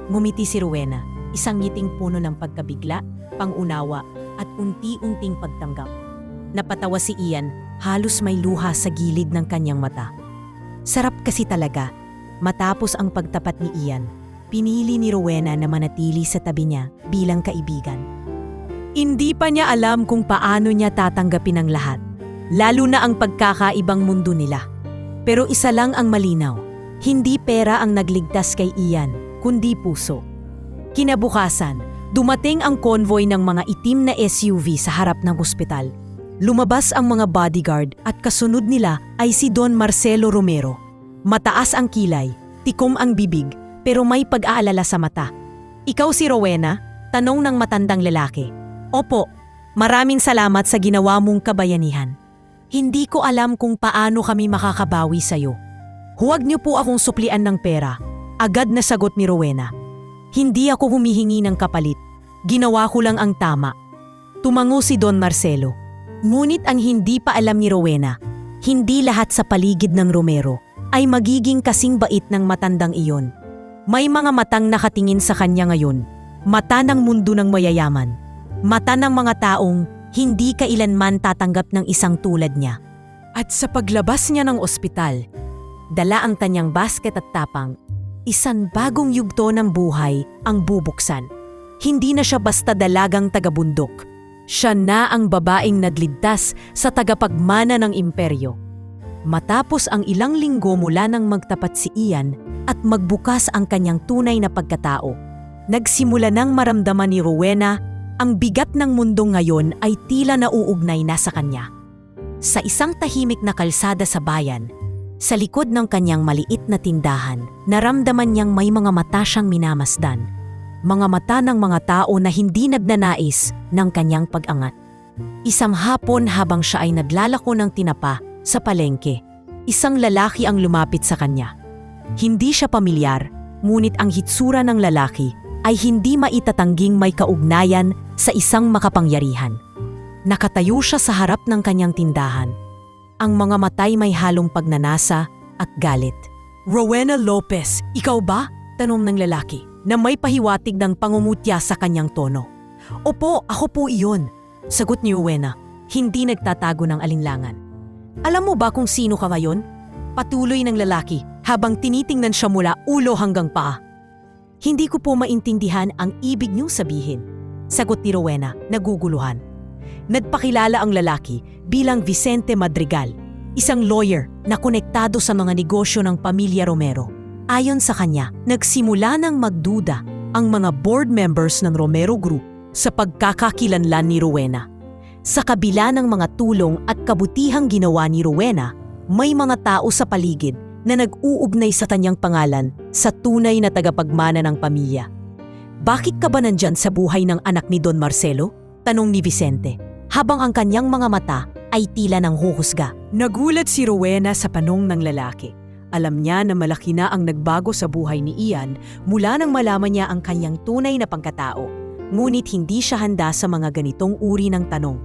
Ngumiti si Rowena, isang ngiting puno ng pagkabigla, pangunawa at unti-unting pagtanggap. Napatawa si Ian, halos may luha sa gilid ng kanyang mata. Sarap kasi talaga. Matapos ang pagtapat ni Ian, pinili ni Rowena na manatili sa tabi niya bilang kaibigan. Hindi pa niya alam kung paano niya tatanggapin ang lahat, lalo na ang pagkakaibang mundo nila. Pero isa lang ang malinaw, hindi pera ang nagligtas kay Ian, kundi puso. Kinabukasan, dumating ang convoy ng mga itim na SUV sa harap ng ospital. Lumabas ang mga bodyguard at kasunod nila ay si Don Marcelo Romero. Mataas ang kilay, tikom ang bibig, pero may pag-aalala sa mata. Ikaw si Rowena? Tanong ng matandang lalaki. Opo, maraming salamat sa ginawa mong kabayanihan. Hindi ko alam kung paano kami makakabawi sa'yo. Huwag niyo po akong suplian ng pera. Agad na sagot ni Rowena. Hindi ako humihingi ng kapalit. Ginawa ko lang ang tama. Tumango si Don Marcelo. Ngunit ang hindi pa alam ni Rowena, hindi lahat sa paligid ng Romero ay magiging kasing bait ng matandang iyon. May mga matang nakatingin sa kanya ngayon. Mata ng mundo ng mayayaman. Mata ng mga taong hindi kailanman tatanggap ng isang tulad niya. At sa paglabas niya ng ospital, dala ang kanyang basket at tapang, isang bagong yugto ng buhay ang bubuksan. Hindi na siya basta dalagang tagabundok. Siya na ang babaeng nadligtas sa tagapagmana ng imperyo. Matapos ang ilang linggo mula nang magtapat si Ian at magbukas ang kanyang tunay na pagkatao, nagsimula nang maramdaman ni Rowena ang bigat ng mundo ngayon ay tila nauugnay na sa kanya. Sa isang tahimik na kalsada sa bayan, sa likod ng kanyang maliit na tindahan, naramdaman niyang may mga mata siyang minamasdan. Mga mata ng mga tao na hindi nagnanais ng kanyang pag-angat. Isang hapon habang siya ay naglalako ng tinapa sa palengke, isang lalaki ang lumapit sa kanya. Hindi siya pamilyar, ngunit ang hitsura ng lalaki ay hindi maitatangging may kaugnayan sa isang makapangyarihan. Nakatayo siya sa harap ng kanyang tindahan. Ang mga matay may halong pagnanasa at galit. "Rowena Lopez, ikaw ba?" tanong ng lalaki, na may pahiwatig ng pangungutya sa kanyang tono. "Opo, ako po iyon," sagot ni Rowena, hindi nagtatago ng alinlangan. "Alam mo ba kung sino ka ngayon?" Patuloy ng lalaki habang tinitingnan siya mula ulo hanggang paa. "Hindi ko po maintindihan ang ibig niyong sabihin," sagot ni Rowena, naguguluhan. Nagpakilala ang lalaki bilang Vicente Madrigal, isang lawyer na konektado sa mga negosyo ng pamilya Romero. Ayon sa kanya, nagsimula ng magduda ang mga board members ng Romero Group sa pagkakakilanlan ni Rowena. Sa kabila ng mga tulong at kabutihang ginawa ni Rowena, may mga tao sa paligid na nag-uugnay sa kanyang pangalan sa tunay na tagapagmana ng pamilya. "Bakit ka ba nandyan sa buhay ng anak ni Don Marcelo?" tanong ni Vicente, habang ang kanyang mga mata ay tila nang huhusga. Nagulat si Rowena sa tanong ng lalaki. Alam niya na malaki na ang nagbago sa buhay ni Ian mula nang malaman niya ang kanyang tunay na pagkatao. Ngunit hindi siya handa sa mga ganitong uri ng tanong.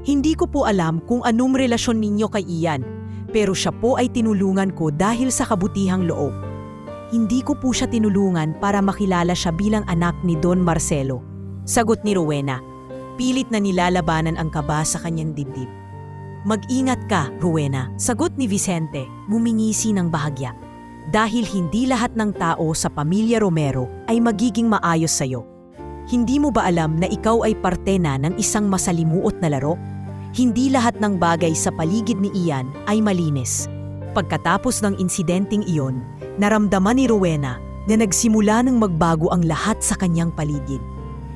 "Hindi ko po alam kung anong relasyon ninyo kay Ian, pero siya po ay tinulungan ko dahil sa kabutihang loob. Hindi ko po siya tinulungan para makilala siya bilang anak ni Don Marcelo," sagot ni Rowena. Pilit na nilalabanan ang kaba sa kanyang dibdib. "Mag-ingat ka, Rowena," sagot ni Vicente, ngumingisi ng bahagya. "Dahil hindi lahat ng tao sa pamilya Romero ay magiging maayos sa'yo. Hindi mo ba alam na ikaw ay parte na ng isang masalimuot na laro? Hindi lahat ng bagay sa paligid ni Ian ay malinis." Pagkatapos ng insidenteng iyon, naramdaman ni Rowena na nagsimula ng magbago ang lahat sa kanyang paligid.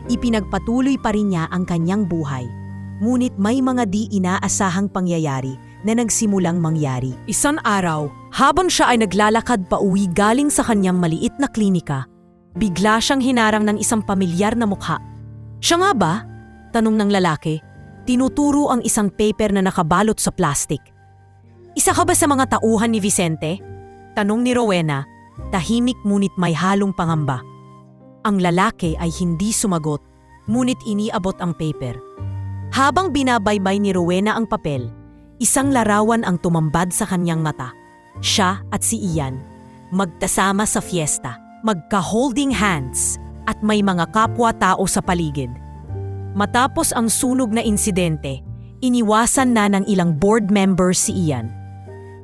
Ipinagpatuloy pa rin niya ang kanyang buhay, ngunit may mga di inaasahang pangyayari na nagsimulang mangyari. Isang araw, habang siya ay naglalakad pa uwi galing sa kanyang maliit na klinika, bigla siyang hinarang ng isang pamilyar na mukha. "Siya nga ba?" tanong ng lalaki. Tinuturo ang isang paper na nakabalot sa plastic. "Isa ka ba sa mga tauhan ni Vicente?" tanong ni Rowena, tahimik ngunit may halong pangamba. Ang lalaki ay hindi sumagot, ngunit iniabot ang paper. Habang binabaybay ni Rowena ang papel, isang larawan ang tumambad sa kanyang mata. Siya at si Ian, magkasama sa fiesta, magka-holding hands, at may mga kapwa-tao sa paligid. Matapos ang sunog na insidente, iniwasan na ng ilang board members si Ian.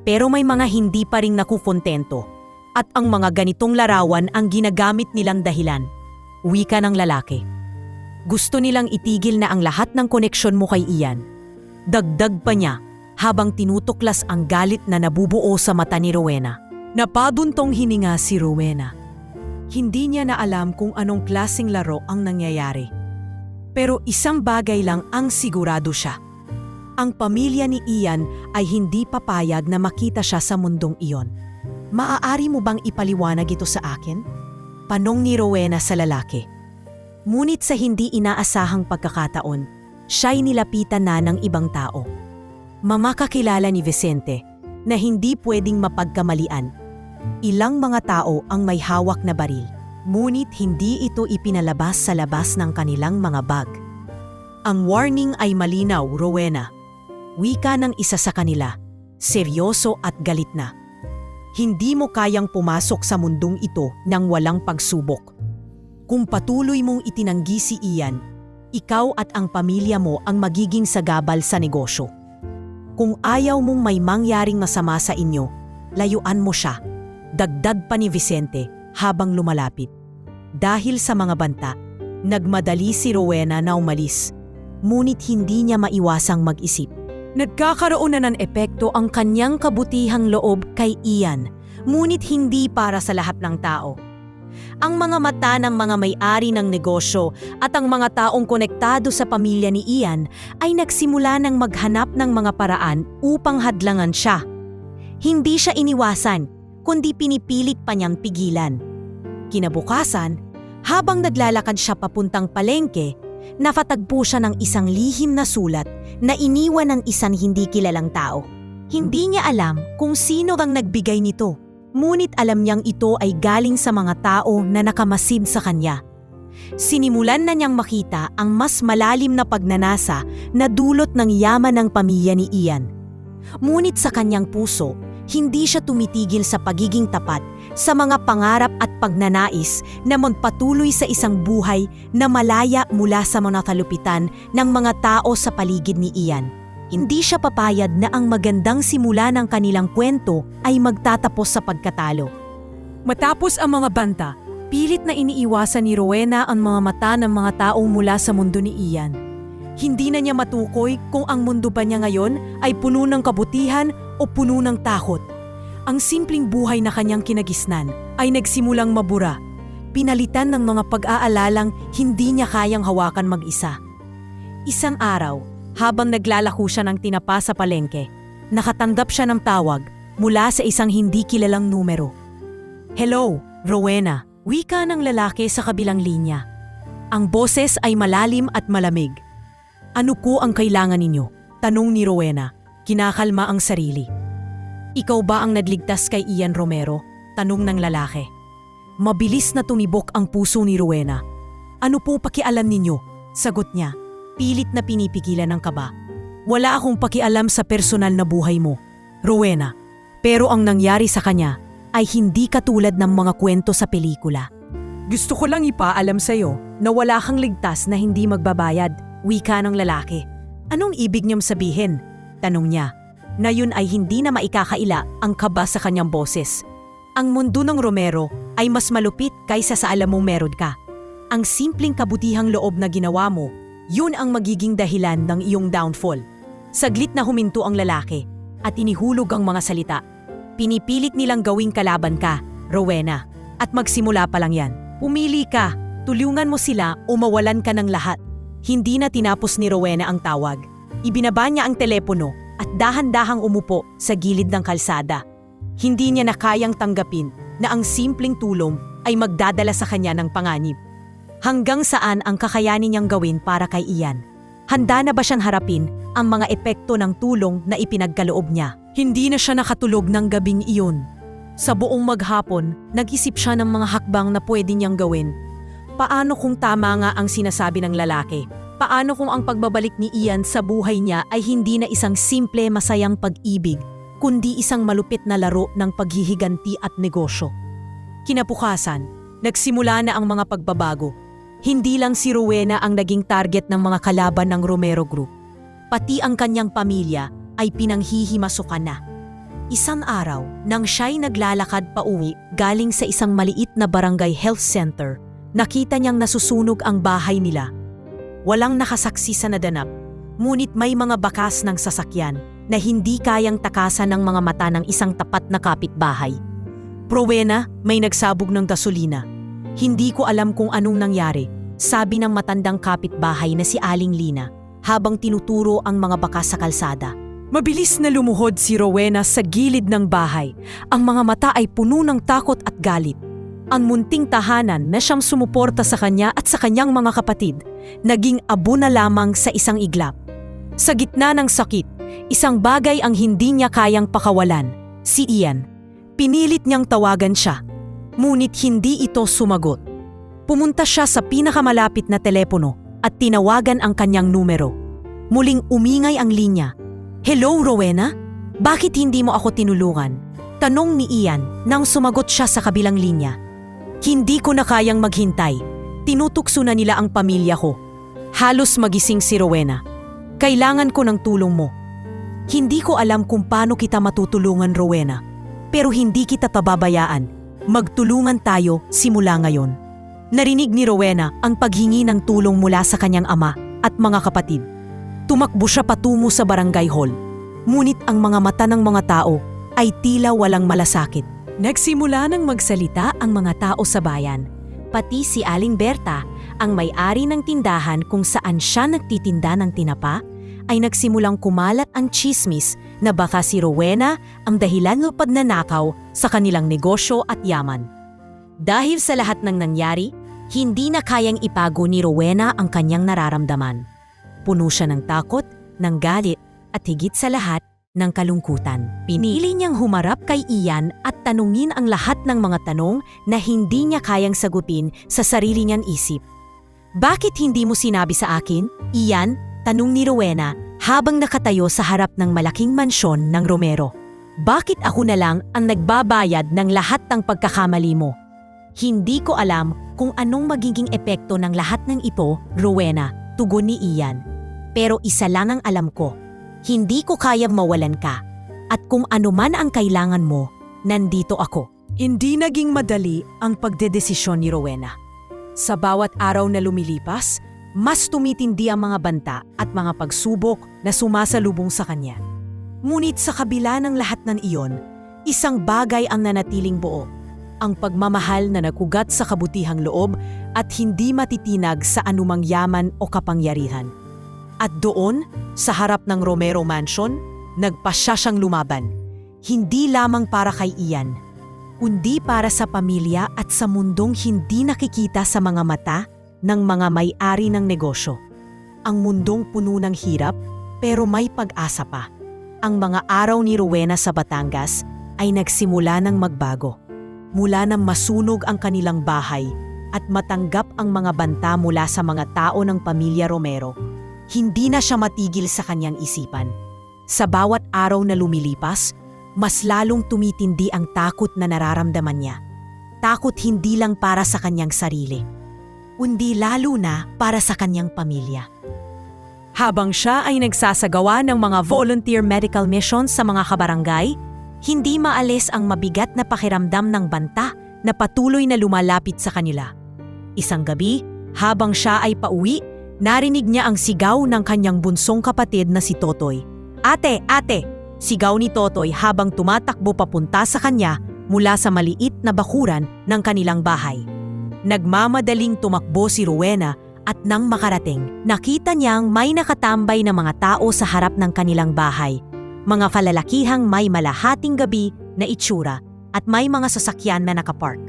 Pero may mga hindi pa ring nakukontento. At ang mga ganitong larawan ang ginagamit nilang dahilan. Wika ng lalaki. Gusto nilang itigil na ang lahat ng koneksyon mo kay Ian. Dagdag pa niya habang tinutuklas ang galit na nabubuo sa mata ni Rowena. Napaduntong hininga si Rowena. Hindi niya na alam kung anong klaseng laro ang nangyayari. Pero isang bagay lang ang sigurado siya. Ang pamilya ni Ian ay hindi papayag na makita siya sa mundong iyon. "Maaari mo bang ipaliwanag ito sa akin?" Panong ni Rowena sa lalaki. Ngunit sa hindi inaasahang pagkakataon, siya'y nilapitan na ng ibang tao. Mamakakilala ni Vicente na hindi pwedeng mapagkamalian. Ilang mga tao ang may hawak na baril. Ngunit hindi ito ipinalabas sa labas ng kanilang mga bag. Ang warning ay malinaw, Rowena. Wika ng isa sa kanila, seryoso at galit na. Hindi mo kayang pumasok sa mundong ito nang walang pagsubok. Kung patuloy mong itinanggi si Ian, ikaw at ang pamilya mo ang magiging sagabal sa negosyo. Kung ayaw mong may mangyaring masama sa inyo, layuan mo siya. Dagdag pa ni Vicente habang lumalapit. Dahil sa mga banta, nagmadali si Rowena na umalis. Ngunit hindi niya maiwasang mag-isip. Nagkakaroon na ng epekto ang kanyang kabutihang loob kay Ian, ngunit hindi para sa lahat ng tao. Ang mga mata ng mga may-ari ng negosyo at ang mga taong konektado sa pamilya ni Ian ay nagsimula ng maghanap ng mga paraan upang hadlangan siya. Hindi siya iniwasan, kundi pinipilit pa niyang pigilan. Kinabukasan, habang naglalakad siya papuntang palengke, nafatagpo siya ng isang lihim na sulat na iniwan ng isang hindi kilalang tao. Hindi niya alam kung sino ang nagbigay nito, ngunit alam niyang ito ay galing sa mga tao na nakamasid sa kanya. Sinimulan na niyang makita ang mas malalim na pagnanasa na dulot ng yaman ng pamilya ni Ian. Ngunit sa kanyang puso, hindi siya tumitigil sa pagiging tapat sa mga pangarap at pagnanais na magpatuloy sa isang buhay na malaya mula sa mga kalupitan ng mga tao sa paligid ni Ian. Hindi siya papayad na ang magandang simula ng kanilang kwento ay magtatapos sa pagkatalo. Matapos ang mga banta, pilit na iniiwasan ni Rowena ang mga mata ng mga tao mula sa mundo ni Ian. Hindi na niya matukoy kung ang mundo ba niya ngayon ay puno ng kabutihan o puno ng takot. Ang simpleng buhay na kanyang kinagisnan ay nagsimulang mabura, pinalitan ng mga pag-aalalang hindi niya kayang hawakan mag-isa. Isang araw, habang naglalako siya ng tinapa sa palengke, nakatanggap siya ng tawag mula sa isang hindi kilalang numero. "Hello, Rowena," wika ng lalaki sa kabilang linya. Ang boses ay malalim at malamig. "Ano ko ang kailangan ninyo?" tanong ni Rowena, kinakalma ang sarili. "Ikaw ba ang nagligtas kay Ian Romero?" tanong ng lalaki. Mabilis na tumibok ang puso ni Rowena. "Ano po pakialam ninyo?" sagot niya, pilit na pinipigilan ng kaba. "Wala akong pakialam sa personal na buhay mo, Rowena. Pero ang nangyari sa kanya ay hindi katulad ng mga kwento sa pelikula. Gusto ko lang ipaalam sa'yo na wala kang ligtas na hindi magbabayad," wika ng lalaki. "Anong ibig niyang sabihin?" tanong niya. Na yun ay hindi na maikakaila ang kaba sa kanyang boses. "Ang mundo ng Romero ay mas malupit kaysa sa alam mong meron ka. Ang simpleng kabutihang loob na ginawa mo, yun ang magiging dahilan ng iyong downfall." Saglit na huminto ang lalaki at inihulog ang mga salita. "Pinipilit nilang gawing kalaban ka, Rowena, at magsimula pa lang yan. Pumili ka, tulungan mo sila o mawalan ka ng lahat." Hindi na tinapos ni Rowena ang tawag. Ibinaba niya ang telepono at dahan-dahang umupo sa gilid ng kalsada. Hindi niya na kayang tanggapin na ang simpleng tulong ay magdadala sa kanya ng panganib. Hanggang saan ang kakayanin niyang gawin para kay Ian? Handa na ba siyang harapin ang mga epekto ng tulong na ipinagkaloob niya? Hindi na siya nakatulog ng gabing iyon. Sa buong maghapon, nag-isip siya ng mga hakbang na pwede niyang gawin. Paano kung tama nga ang sinasabi ng lalaki? Paano kung ang pagbabalik ni Ian sa buhay niya ay hindi na isang simple masayang pag-ibig, kundi isang malupit na laro ng paghihiganti at negosyo? Kinabukasan, nagsimula na ang mga pagbabago. Hindi lang si Rowena ang naging target ng mga kalaban ng Romero Group. Pati ang kanyang pamilya ay pinanghihimasukan na. Isang araw, nang siya'y naglalakad pa uwi galing sa isang maliit na barangay health center, nakita niyang nasusunog ang bahay nila. Walang nakasaksi sa nadanap, ngunit may mga bakas ng sasakyan na hindi kayang takasan ng mga mata ng isang tapat na kapitbahay. "Rowena, may nagsabog ng gasolina. Hindi ko alam kung anong nangyari," sabi ng matandang kapitbahay na si Aling Lina habang tinuturo ang mga bakas sa kalsada. Mabilis na lumuhod si Rowena sa gilid ng bahay. Ang mga mata ay puno ng takot at galit. Ang munting tahanan na siyang sumuporta sa kanya at sa kanyang mga kapatid, naging abo na lamang sa isang iglap. Sa gitna ng sakit, isang bagay ang hindi niya kayang pakawalan, si Ian. Pinilit niyang tawagan siya, ngunit hindi ito sumagot. Pumunta siya sa pinakamalapit na telepono at tinawagan ang kanyang numero. Muling umingay ang linya. "Hello, Rowena? Bakit hindi mo ako tinulungan?" Tanong ni Ian nang sumagot siya sa kabilang linya. "Hindi ko na kayang maghintay. Tinutukso na nila ang pamilya ko. Halos magising si Rowena. Kailangan ko ng tulong mo." "Hindi ko alam kung paano kita matutulungan, Rowena. Pero hindi kita pababayaan. Magtulungan tayo simula ngayon." Narinig ni Rowena ang paghingi ng tulong mula sa kanyang ama at mga kapatid. Tumakbo siya patungo sa barangay hall. Ngunit ang mga mata ng mga tao ay tila walang malasakit. Nagsimula nang magsalita ang mga tao sa bayan. Pati si Aling Berta, ang may-ari ng tindahan kung saan siya nagtitinda ng tinapa, ay nagsimulang kumalat ang tsismis na baka si Rowena ang dahilan ng pagnanakaw sa kanilang negosyo at yaman. Dahil sa lahat ng nangyari, hindi na kayang ipago ni Rowena ang kanyang nararamdaman. Puno siya ng takot, ng galit, at higit sa lahat, ng kalungkutan. Pinili niyang humarap kay Ian at tanungin ang lahat ng mga tanong na hindi niya kayang sagutin sa sarili niyang isip. "Bakit hindi mo sinabi sa akin, Ian?" tanong ni Rowena habang nakatayo sa harap ng malaking mansyon ng Romero. "Bakit ako na lang ang nagbabayad ng lahat ng pagkakamali mo?" "Hindi ko alam kung anong magiging epekto ng lahat ng ito, Rowena," tugon ni Ian. "Pero isa lang ang alam ko. Hindi ko kayang mawalan ka. At kung ano man ang kailangan mo, nandito ako." Hindi naging madali ang pagdedesisyon ni Rowena. Sa bawat araw na lumilipas, mas tumitindi ang mga banta at mga pagsubok na sumasalubong sa kanya. Ngunit sa kabila ng lahat ng iyon, isang bagay ang nanatiling buo. Ang pagmamahal na nakugat sa kabutihang loob at hindi matitinag sa anumang yaman o kapangyarihan. At doon, sa harap ng Romero Mansion, nagpasya siyang lumaban. Hindi lamang para kay Ian, kundi para sa pamilya at sa mundong hindi nakikita sa mga mata ng mga may-ari ng negosyo. Ang mundong puno ng hirap pero may pag-asa pa. Ang mga araw ni Rowena sa Batangas ay nagsimula ng magbago. Mula nang masunog ang kanilang bahay at matanggap ang mga banta mula sa mga tao ng pamilya Romero, hindi na siya matigil sa kanyang isipan. Sa bawat araw na lumilipas, mas lalong tumitindi ang takot na nararamdaman niya. Takot hindi lang para sa kanyang sarili, kundi lalo na para sa kanyang pamilya. Habang siya ay nagsasagawa ng mga volunteer medical missions sa mga kabarangay, hindi maalis ang mabigat na pakiramdam ng banta na patuloy na lumalapit sa kanila. Isang gabi, habang siya ay pauwi, narinig niya ang sigaw ng kanyang bunsong kapatid na si Totoy. "Ate, ate!" sigaw ni Totoy habang tumatakbo papunta sa kanya mula sa maliit na bakuran ng kanilang bahay. Nagmamadaling tumakbo si Rowena at nang makarating, nakita niyang may nakatambay na mga tao sa harap ng kanilang bahay. Mga kalalakihang may malahating gabi na itsura at may mga sasakyan na nakapark.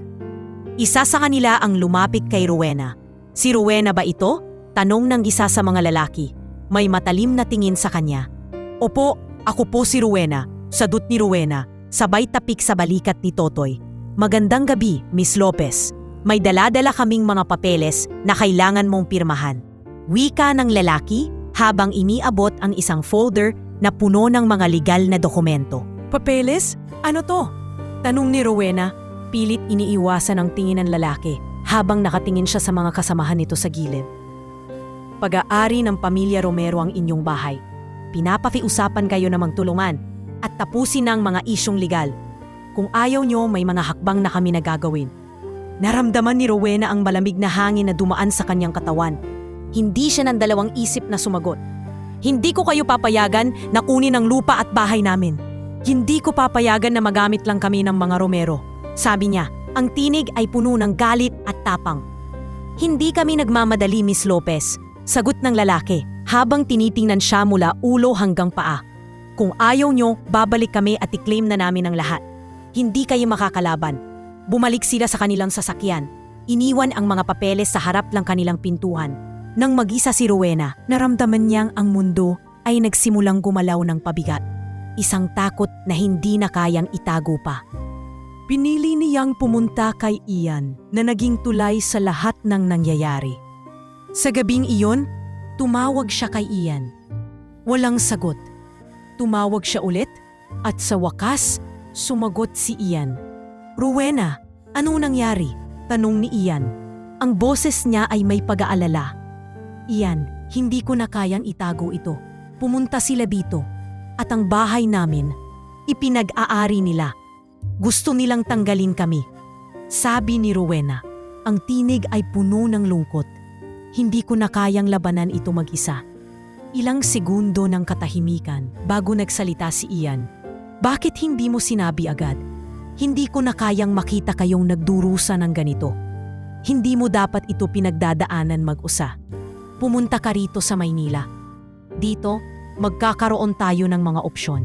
Isa sa kanila ang lumapit kay Rowena. "Si Rowena ba ito?" tanong ng isa sa mga lalaki. May matalim na tingin sa kanya. "Opo, ako po si Rowena," sagot ni Rowena, sabay tapik sa balikat ni Totoy. "Magandang gabi, Miss Lopez. May dala-dala kaming mga papeles na kailangan mong pirmahan." Wika ng lalaki habang iniabot ang isang folder na puno ng mga legal na dokumento. "Papeles? Ano to?" tanong ni Rowena, pilit iniiwasan ang tingin ng lalaki habang nakatingin siya sa mga kasamahan nito sa gilid. "Pag-aari ng pamilya Romero ang inyong bahay. Pinapakiusapan kayo na magtulungan at tapusin ang mga isyong legal. Kung ayaw nyo, may mga hakbang na kami nagagawin." Naramdaman ni Rowena ang malamig na hangin na dumaan sa kanyang katawan. Hindi siya ng dalawang isip na sumagot. "Hindi ko kayo papayagan na kunin ang lupa at bahay namin. Hindi ko papayagan na magamit lang kami ng mga Romero," sabi niya. Ang tinig ay puno ng galit at tapang. "Hindi kami nagmamadali, Miss Lopez," sagot ng lalaki habang tinitingnan siya mula ulo hanggang paa. "Kung ayaw nyo, babalik kami at i-claim na namin ang lahat. Hindi kayo makakalaban." Bumalik sila sa kanilang sasakyan. Iniwan ang mga papeles sa harap ng kanilang pintuan. Nang mag-isa si Rowena, naramdaman niyang ang mundo ay nagsimulang gumalaw ng pabigat. Isang takot na hindi na kayang itago pa. Pinili niyang pumunta kay Ian na naging tulay sa lahat ng nangyayari. Sa gabing iyon, tumawag siya kay Ian. Walang sagot. Tumawag siya ulit at sa wakas, sumagot si Ian. "Rowena, anong nangyari?" tanong ni Ian. Ang boses niya ay may pag-aalala. "Ian, hindi ko na kayang itago ito. Pumunta sila dito at ang bahay namin, ipinag-aari nila. Gusto nilang tanggalin kami." Sabi ni Rowena. Ang tinig ay puno ng lungkot. Hindi ko na kayang labanan ito mag-isa. Ilang segundo ng katahimikan bago nagsalita si Ian. "Bakit hindi mo sinabi agad? Hindi ko na kayang makita kayong nagdurusa ng ganito. Hindi mo dapat ito pinagdadaanan mag-usa. Pumunta ka rito sa Maynila. Dito, magkakaroon tayo ng mga opsyon.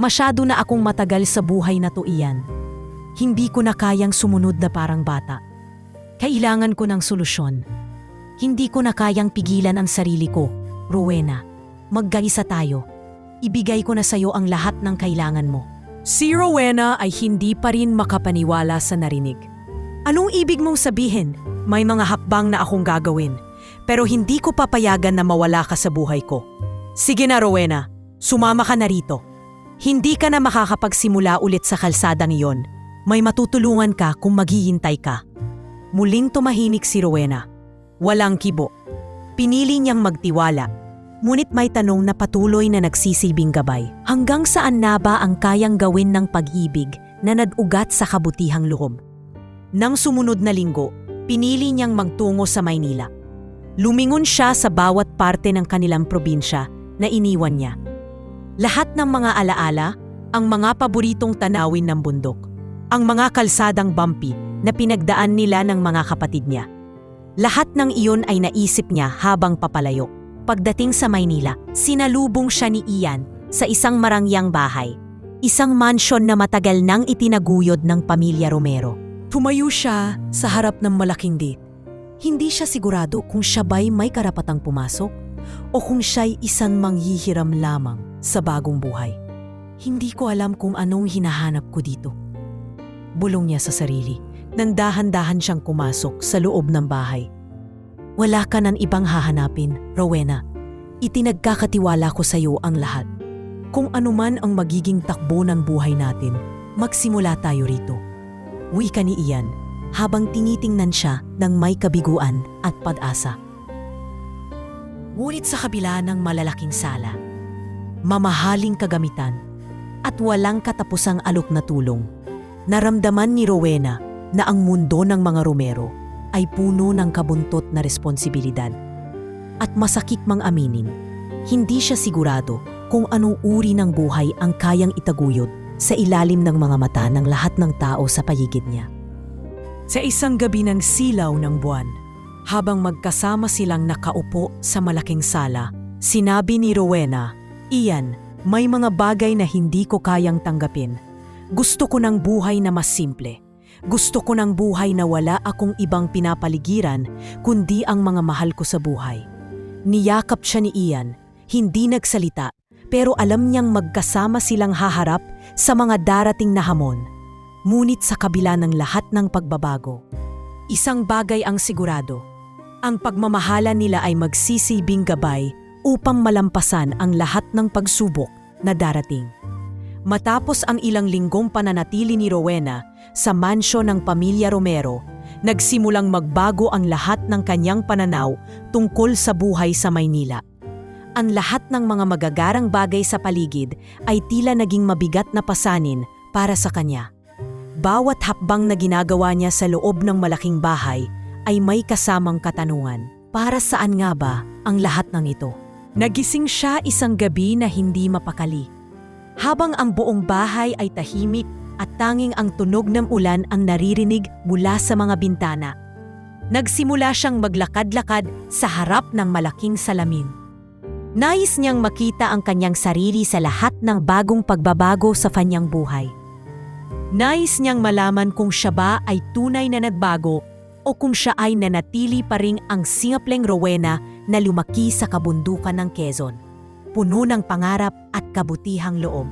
Masyado na akong matagal sa buhay na to, Ian. Hindi ko na kayang sumunod na parang bata. Kailangan ko ng solusyon. Hindi ko na kayang pigilan ang sarili ko. Rowena, magkaisa tayo. Ibigay ko na sa'yo ang lahat ng kailangan mo." Si Rowena ay hindi pa rin makapaniwala sa narinig. "Anong ibig mong sabihin? May mga hakbang na akong gagawin, pero hindi ko papayagan na mawala ka sa buhay ko." "Sige na, Rowena, sumama ka na rito. Hindi ka na makakapagsimula ulit sa kalsadang iyon. May matutulungan ka kung maghihintay ka." Muling tumahimik si Rowena. Walang kibo. Pinili niyang magtiwala. Ngunit may tanong na patuloy na nagsisilbing gabay. Hanggang saan na ba ang kayang gawin ng pag-ibig na nag-ugat sa kabutihang loob? Nang sumunod na linggo, pinili niyang magtungo sa Maynila. Lumingon siya sa bawat parte ng kanilang probinsya na iniwan niya. Lahat ng mga alaala, ang mga paboritong tanawin ng bundok, ang mga kalsadang bumpy na pinagdaan nila ng mga kapatid niya. Lahat ng iyon ay naisip niya habang papalayo. Pagdating sa Maynila, sinalubong siya ni Ian sa isang marangyang bahay. Isang mansyon na matagal nang itinaguyod ng pamilya Romero. Tumayo siya sa harap ng malaking gate. Hindi siya sigurado kung siya ba'y may karapatang pumasok o kung siya'y isang manghihiram lamang sa bagong buhay. "Hindi ko alam kung anong hinahanap ko dito," bulong niya sa sarili. Nang dahan-dahan siyang kumasok sa loob ng bahay. "Wala ka ng ibang hahanapin, Rowena. Itinagkakatiwala ko sa iyo ang lahat. Kung anuman ang magiging takbo ng buhay natin, magsimula tayo rito." Wika ni Ian habang tinitingnan siya ng may kabiguan at pag-asa. Ngunit sa kabila ng malalaking sala, mamahaling kagamitan, at walang katapusang alok na tulong, naramdaman ni Rowena na ang mundo ng mga Romero ay puno ng kabuntot na responsibilidad. At masakit mang aminin, hindi siya sigurado kung anong uri ng buhay ang kayang itaguyod sa ilalim ng mga mata ng lahat ng tao sa paligid niya. Sa isang gabi ng silaw ng buwan, habang magkasama silang nakaupo sa malaking sala, sinabi ni Rowena, "Ian, may mga bagay na hindi ko kayang tanggapin. Gusto ko ng buhay na mas simple. Gusto ko ng buhay na wala akong ibang pinapaligiran kundi ang mga mahal ko sa buhay." Niyakap siya ni Ian, hindi nagsalita, pero alam niyang magkasama silang haharap sa mga darating na hamon. Ngunit sa kabila ng lahat ng pagbabago, isang bagay ang sigurado. Ang pagmamahala nila ay magsisilbing gabay upang malampasan ang lahat ng pagsubok na darating. Matapos ang ilang linggong pananatili ni Rowena sa mansyon ng pamilya Romero, nagsimulang magbago ang lahat ng kanyang pananaw tungkol sa buhay sa Maynila. Ang lahat ng mga magagarang bagay sa paligid ay tila naging mabigat na pasanin para sa kanya. Bawat hakbang na ginagawa niya sa loob ng malaking bahay ay may kasamang katanungan. Para saan nga ba ang lahat ng ito? Nagising siya isang gabi na hindi mapakali. Habang ang buong bahay ay tahimik at tanging ang tunog ng ulan ang naririnig mula sa mga bintana, nagsimula siyang maglakad-lakad sa harap ng malaking salamin. Nais niyang makita ang kanyang sarili sa lahat ng bagong pagbabago sa kanyang buhay. Nais niyang malaman kung siya ba ay tunay na nagbago o kung siya ay nanatili pa ring ang simpleng Rowena na lumaki sa kabundukan ng Quezon, puno ng pangarap at kabutihang loob.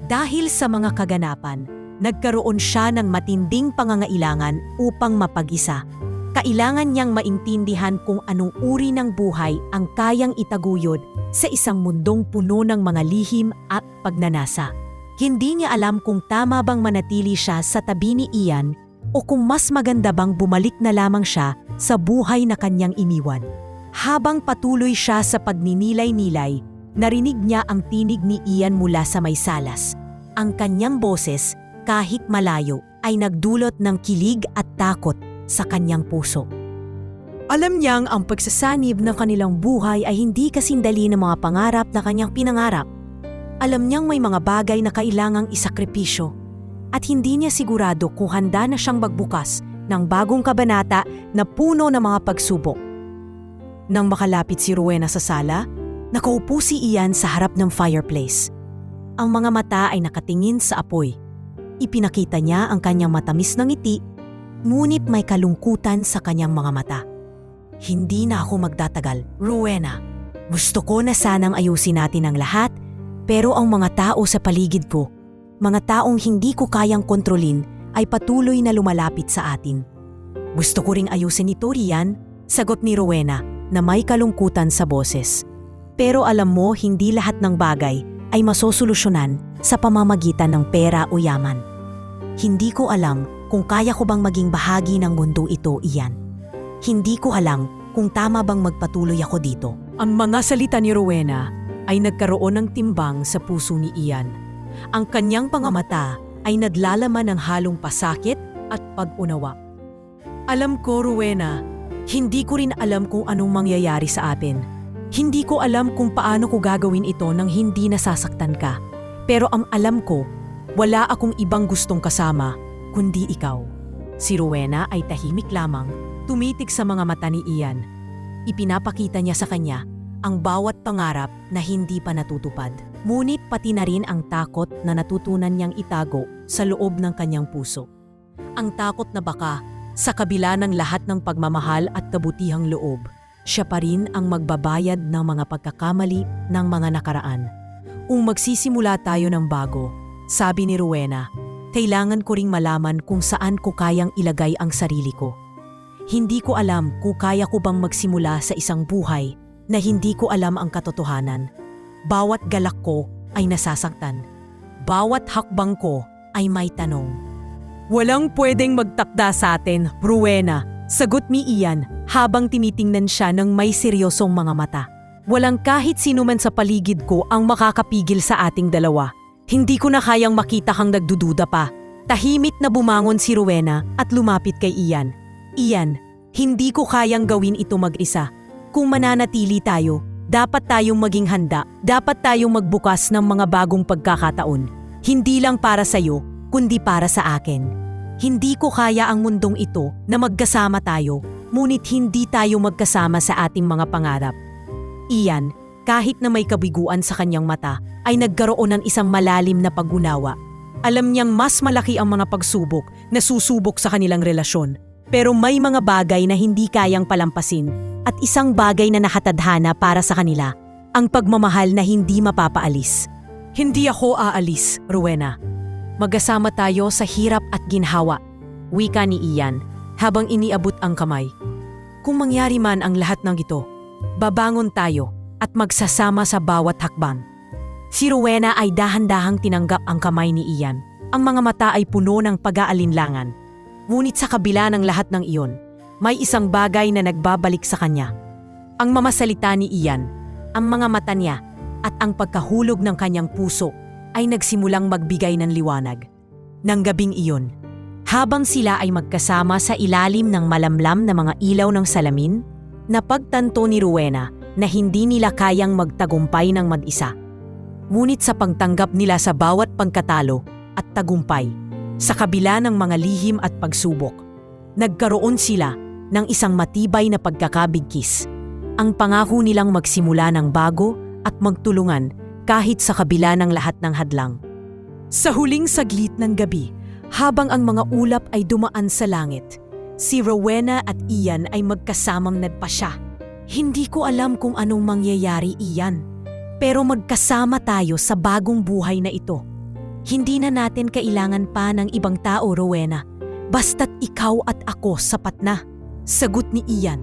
Dahil sa mga kaganapan, Nagkaroon siya ng matinding pangangailangan upang mapag-isa. Kailangan niyang maintindihan kung anong uri ng buhay ang kayang itaguyod sa isang mundong puno ng mga lihim at pagnanasa. Hindi niya alam kung tama bang manatili siya sa tabi ni Ian o kung mas maganda bang bumalik na lamang siya sa buhay na kanyang iniwan. Habang patuloy siya sa pagninilay-nilay, narinig niya ang tinig ni Ian mula sa may salas. Ang kanyang boses, kahit malayo, ay nagdulot ng kilig at takot sa kanyang puso. Alam niyang ang pagsasanib ng kanilang buhay ay hindi kasindali ng mga pangarap na kanyang pinangarap. Alam niyang may mga bagay na kailangang isakripisyo at hindi niya sigurado kung handa na siyang magbukas ng bagong kabanata na puno ng mga pagsubok. Nang makalapit si Rowena sa sala, nakaupo si Ian sa harap ng fireplace. Ang mga mata ay nakatingin sa apoy. Ipinakita niya ang kanyang matamis na ngiti, ngunit may kalungkutan sa kanyang mga mata. Hindi na ako magtatagal, Rowena. Gusto ko na sanang ayusin natin ang lahat, pero ang mga tao sa paligid ko, mga taong hindi ko kayang kontrolin, ay patuloy na lumalapit sa atin. Gusto ko ring ayusin ito, Rian, sagot ni Rowena na may kalungkutan sa boses. Pero alam mo, hindi lahat ng bagay ay masosolusyonan sa pamamagitan ng pera o yaman. Hindi ko alam kung kaya ko bang maging bahagi ng mundo ito, Ian. Hindi ko alam kung tama bang magpatuloy ako dito. Ang mga salita ni Rowena ay nagkaroon ng timbang sa puso ni Ian. Ang kanyang pangamata ay nadlalaman ng halong pasakit at pag-unawa. Alam ko, Rowena, hindi ko rin alam kung anong mangyayari sa atin. Hindi ko alam kung paano ko gagawin ito nang hindi nasasaktan ka. Pero ang alam ko, wala akong ibang gustong kasama kundi ikaw. Si Rowena ay tahimik lamang, tumitig sa mga mata ni Ian. Ipinapakita niya sa kanya ang bawat pangarap na hindi pa natutupad. Ngunit pati na rin ang takot na natutunan niyang itago sa loob ng kanyang puso. Ang takot na baka, sa kabila ng lahat ng pagmamahal at kabutihang loob, siya pa rin ang magbabayad ng mga pagkakamali ng mga nakaraan. Kung magsisimula tayo ng bago, sabi ni Rowena, kailangan ko ring malaman kung saan ko kayang ilagay ang sarili ko. Hindi ko alam kung kaya ko bang magsimula sa isang buhay na hindi ko alam ang katotohanan. Bawat galak ko ay nasasaktan. Bawat hakbang ko ay may tanong. Walang pwedeng magtakda sa atin, Rowena, sagot ni Ian habang tinitingnan siya ng may seryosong mga mata. Walang kahit sino man sa paligid ko ang makakapigil sa ating dalawa. Hindi ko na kayang makita kang nagdududa pa. Tahimik na bumangon si Rowena at lumapit kay Ian. Ian, hindi ko kayang gawin ito mag-isa. Kung mananatili tayo, dapat tayong maging handa. Dapat tayong magbukas ng mga bagong pagkakataon. Hindi lang para sa'yo, kundi para sa akin. Hindi ko kaya ang mundong ito na magkasama tayo, ngunit hindi tayo magkasama sa ating mga pangarap. Ian, kahit na may kabiguan sa kanyang mata, ay nagkaroon ng isang malalim na pag-unawa. Alam niyang mas malaki ang mga pagsubok na susubok sa kanilang relasyon. Pero may mga bagay na hindi kayang palampasin at isang bagay na nakatadhana para sa kanila, ang pagmamahal na hindi mapapaalis. Hindi ako aalis, Rowena. Magkasama tayo sa hirap at ginhawa, wika ni Ian habang iniabot ang kamay. Kung mangyari man ang lahat ng ito, babangon tayo at magsasama sa bawat hakbang. Si Rowena ay dahan-dahang tinanggap ang kamay ni Ian. Ang mga mata ay puno ng pag-aalinlangan. Ngunit sa kabila ng lahat ng iyon, may isang bagay na nagbabalik sa kanya. Ang mamasalita ni Ian, ang mga mata niya at ang pagkahulog ng kanyang puso ay nagsimulang magbigay ng liwanag. Nang gabing iyon, habang sila ay magkasama sa ilalim ng malamlam na mga ilaw ng salamin, napagtanto ni Rowena na hindi nila kayang magtagumpay ng mag-isa. Ngunit sa pagtanggap nila sa bawat pagkatalo at tagumpay, sa kabila ng mga lihim at pagsubok, nagkaroon sila ng isang matibay na pagkakabigkis. Ang pangako nilang magsimula ng bago at magtulungan kahit sa kabila ng lahat ng hadlang. Sa huling saglit ng gabi, habang ang mga ulap ay dumaan sa langit, si Rowena at Ian ay magkasamang nagpasya. Hindi ko alam kung anong mangyayari, Ian, pero magkasama tayo sa bagong buhay na ito. Hindi na natin kailangan pa ng ibang tao, Rowena. Basta't ikaw at ako sapat na. Sagot ni Ian.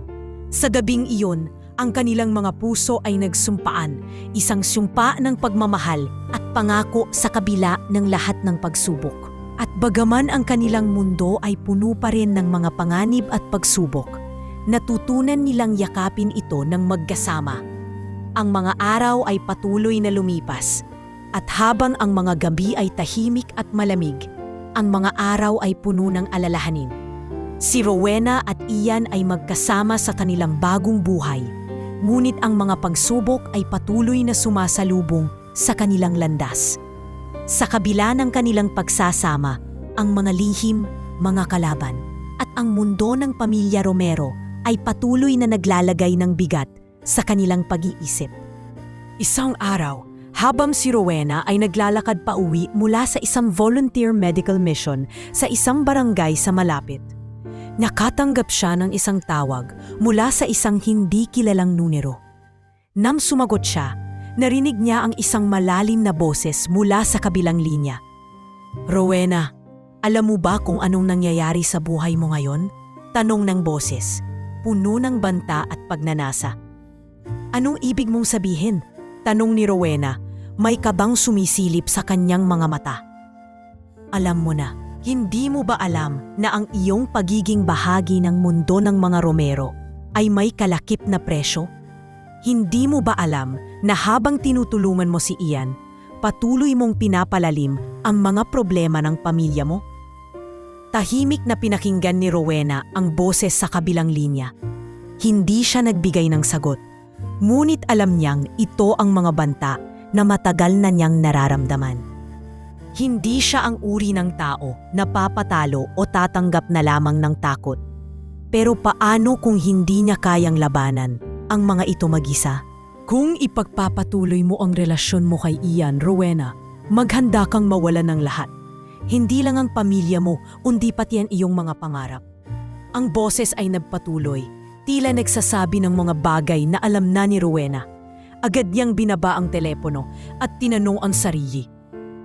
Sa gabing iyon, ang kanilang mga puso ay nagsumpaan, isang sumpa ng pagmamahal at pangako sa kabila ng lahat ng pagsubok. At bagaman ang kanilang mundo ay puno pa rin ng mga panganib at pagsubok, natutunan nilang yakapin ito ng magkasama. Ang mga araw ay patuloy na lumipas, at habang ang mga gabi ay tahimik at malamig, ang mga araw ay puno ng alalahanin. Si Rowena at Ian ay magkasama sa kanilang bagong buhay, ngunit ang mga pagsubok ay patuloy na sumasalubong sa kanilang landas. Sa kabila ng kanilang pagsasama, ang mga lihim, mga kalaban, at ang mundo ng pamilya Romero ay patuloy na naglalagay ng bigat sa kanilang pag-iisip. Isang araw, habang si Rowena ay naglalakad pa uwi mula sa isang volunteer medical mission sa isang barangay sa malapit, nakatanggap siya ng isang tawag mula sa isang hindi kilalang numero. Nang sumagot siya, narinig niya ang isang malalim na boses mula sa kabilang linya. "Rowena, alam mo ba kung anong nangyayari sa buhay mo ngayon?" Tanong ng boses, puno ng banta at pagnanasa. "Anong ibig mong sabihin?" Tanong ni Rowena, may kabang sumisilip sa kanyang mga mata. "Alam mo na, hindi mo ba alam na ang iyong pagiging bahagi ng mundo ng mga Romero ay may kalakip na presyo? Hindi mo ba alam na habang tinutulungan mo si Ian, patuloy mong pinapalalim ang mga problema ng pamilya mo?" Tahimik na pinakinggan ni Rowena ang boses sa kabilang linya. Hindi siya nagbigay ng sagot, ngunit alam niyang ito ang mga banta na matagal na niyang nararamdaman. Hindi siya ang uri ng tao na papatalo o tatanggap na lamang ng takot. Pero paano kung hindi niya kayang labanan ang mga ito mag-isa? Kung ipagpapatuloy mo ang relasyon mo kay Ian, Rowena, maghanda kang mawalan ng lahat. Hindi lang ang pamilya mo, kundi pati ang iyong mga pangarap. Ang boses ay nagpatuloy, tila nagsasabi ng mga bagay na alam na ni Rowena. Agad niyang binaba ang telepono at tinanong ang sarili.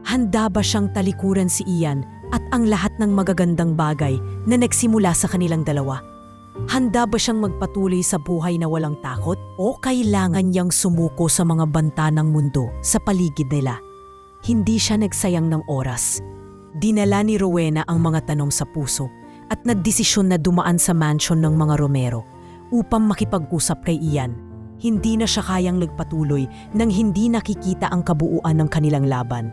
Handa ba siyang talikuran si Ian at ang lahat ng magagandang bagay na nagsimula sa kanilang dalawa? Handa ba siyang magpatuloy sa buhay na walang takot o kailangan niyang sumuko sa mga banta ng mundo sa paligid nila? Hindi siya nagsayang ng oras. Dinala ni Rowena ang mga tanong sa puso at nagdesisyon na dumaan sa mansion ng mga Romero upang makipag-usap kay Ian. Hindi na siya kayang nagpatuloy nang hindi nakikita ang kabuuan ng kanilang laban.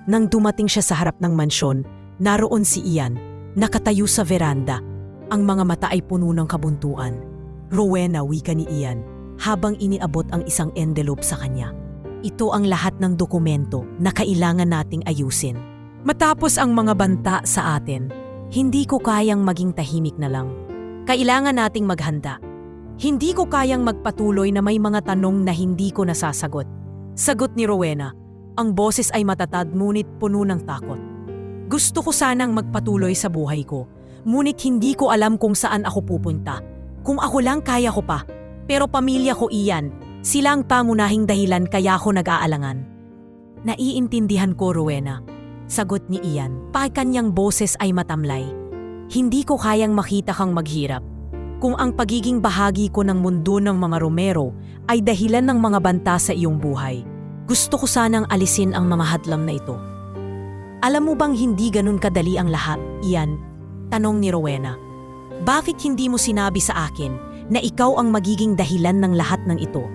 Nang dumating siya sa harap ng mansyon, naroon si Ian, nakatayo sa veranda. Ang mga mata ay puno ng kabuntuan. "Rowena," wika ni Ian, habang iniabot ang isang envelope sa kanya. "Ito ang lahat ng dokumento na kailangan nating ayusin. Matapos ang mga banta sa atin, hindi ko kayang maging tahimik na lang. Kailangan nating maghanda. Hindi ko kayang magpatuloy na may mga tanong na hindi ko nasasagot." Sagot ni Rowena. Ang boses ay matatag ngunit puno ng takot. "Gusto ko sanang magpatuloy sa buhay ko, ngunit hindi ko alam kung saan ako pupunta. Kung ako lang kaya ko pa, pero pamilya ko Ian, sila ang pangunahing dahilan kaya ako nag-aalangan." "Naiintindihan ko, Rowena," sagot ni Ian, kanyang boses ay matamlay. "Hindi ko kayang makita kang maghirap. Kung ang pagiging bahagi ko ng mundo ng mga Romero ay dahilan ng mga banta sa iyong buhay, gusto ko sanang alisin ang mga hadlang na ito." "Alam mo bang hindi ganun kadali ang lahat, Ian?" tanong ni Rowena. "Bakit hindi mo sinabi sa akin na ikaw ang magiging dahilan ng lahat ng ito?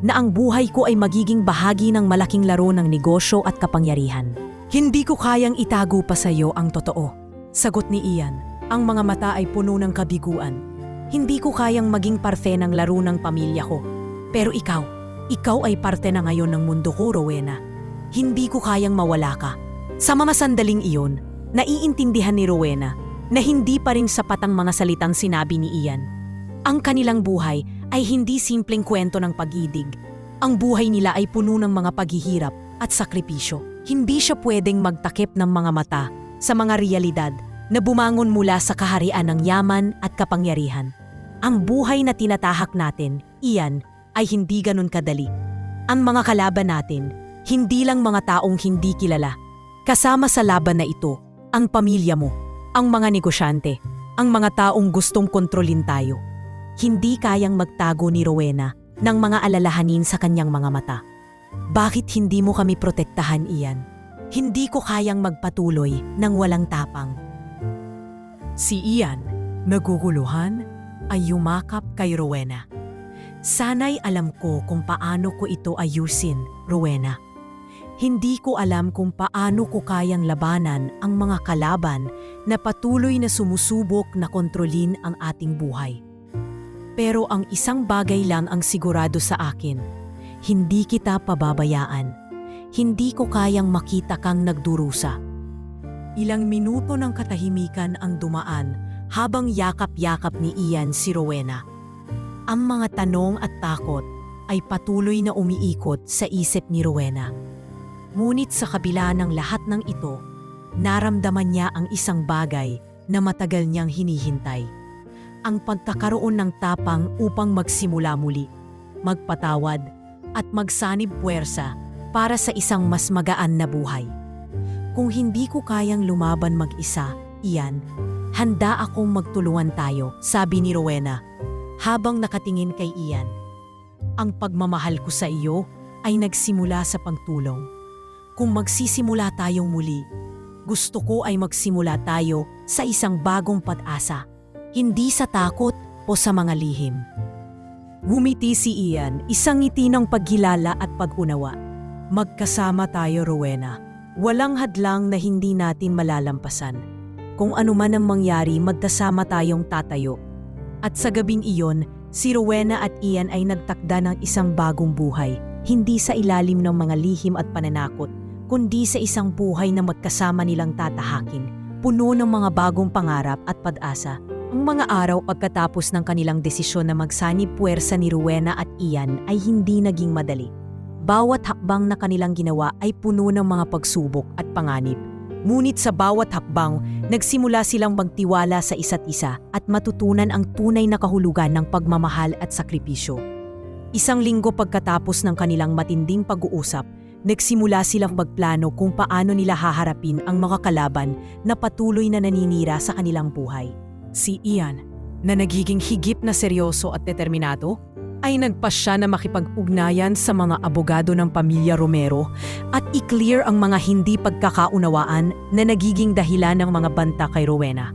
Na ang buhay ko ay magiging bahagi ng malaking laro ng negosyo at kapangyarihan?" "Hindi ko kayang itago pa sa iyo ang totoo," sagot ni Ian. Ang mga mata ay puno ng kabiguan. "Hindi ko kayang maging parte ng laro ng pamilya ko. Pero ikaw ay parte na ngayon ng mundo ko, Rowena. Hindi ko kayang mawala ka." Sa mga sandaling iyon, naiintindihan ni Rowena na hindi pa rin sapat ang mga salitang sinabi ni Ian. Ang kanilang buhay ay hindi simpleng kwento ng pag-ibig. Ang buhay nila ay puno ng mga paghihirap at sakripisyo. Hindi siya pwedeng magtakip ng mga mata sa mga realidad na bumangon mula sa kaharian ng yaman at kapangyarihan. Ang buhay na tinatahak natin, Ian, ay hindi ganun kadali. Ang mga kalaban natin, hindi lang mga taong hindi kilala, Kasama sa laban na ito, ang pamilya mo, ang mga negosyante, ang mga taong gustong kontrolin tayo. Hindi kayang magtago ni Rowena ng mga alalahanin sa kanyang mga mata. Bakit hindi mo kami protektahan, Ian? Hindi ko kayang magpatuloy ng walang tapang. Si Ian, naguguluhan, ay yumakap kay Rowena. Sana'y alam ko kung paano ko ito ayusin, Rowena. Hindi ko alam kung paano ko kayang labanan ang mga kalaban na patuloy na sumusubok na kontrolin ang ating buhay. Pero ang isang bagay lang ang sigurado sa akin, hindi kita pababayaan. Hindi ko kayang makita kang nagdurusa. Ilang minuto ng katahimikan ang dumaan habang yakap-yakap ni Ian si Rowena. Ang mga tanong at takot ay patuloy na umiikot sa isip ni Rowena. Ngunit sa kabila ng lahat ng ito, naramdaman niya ang isang bagay na matagal niyang hinihintay. Ang pagkakaroon ng tapang upang magsimula muli, magpatawad at magsanib puwersa para sa isang mas magaan na buhay. Kung hindi ko kayang lumaban mag-isa, Ian, handa akong magtulungan tayo, sabi ni Rowena habang nakatingin kay Ian. Ang pagmamahal ko sa iyo ay nagsimula sa pagtulong. Kung magsisimula tayong muli, gusto ko ay magsimula tayo sa isang bagong pag-asa, hindi sa takot o sa mga lihim. Ngumiti si Ian, isang ngiti ng pagkilala at pag-unawa. Magkasama tayo, Rowena. Walang hadlang na hindi natin malalampasan. Kung ano man ang mangyari, magkasama tayong tatayo. At sa gabing iyon, si Rowena at Ian ay nagtakda ng isang bagong buhay, hindi sa ilalim ng mga lihim at pananakot, kundi sa isang buhay na magkasama nilang tatahakin, puno ng mga bagong pangarap at pag-asa. Ang mga araw pagkatapos ng kanilang desisyon na magsanib puwersa ni Rowena at Ian ay hindi naging madali. Bawat hakbang na kanilang ginawa ay puno ng mga pagsubok at panganib. Ngunit sa bawat hakbang, nagsimula silang magtiwala sa isa't isa at matutunan ang tunay na kahulugan ng pagmamahal at sakripisyo. Isang linggo pagkatapos ng kanilang matinding pag-uusap, nagsimula silang magplano kung paano nila haharapin ang mga kalaban na patuloy na naninira sa kanilang buhay. Si Ian, na nagiging higit na seryoso at determinado, ay nagpasya na makipag-ugnayan sa mga abogado ng pamilya Romero at i-clear ang mga hindi pagkakaunawaan na nagiging dahilan ng mga banta kay Rowena.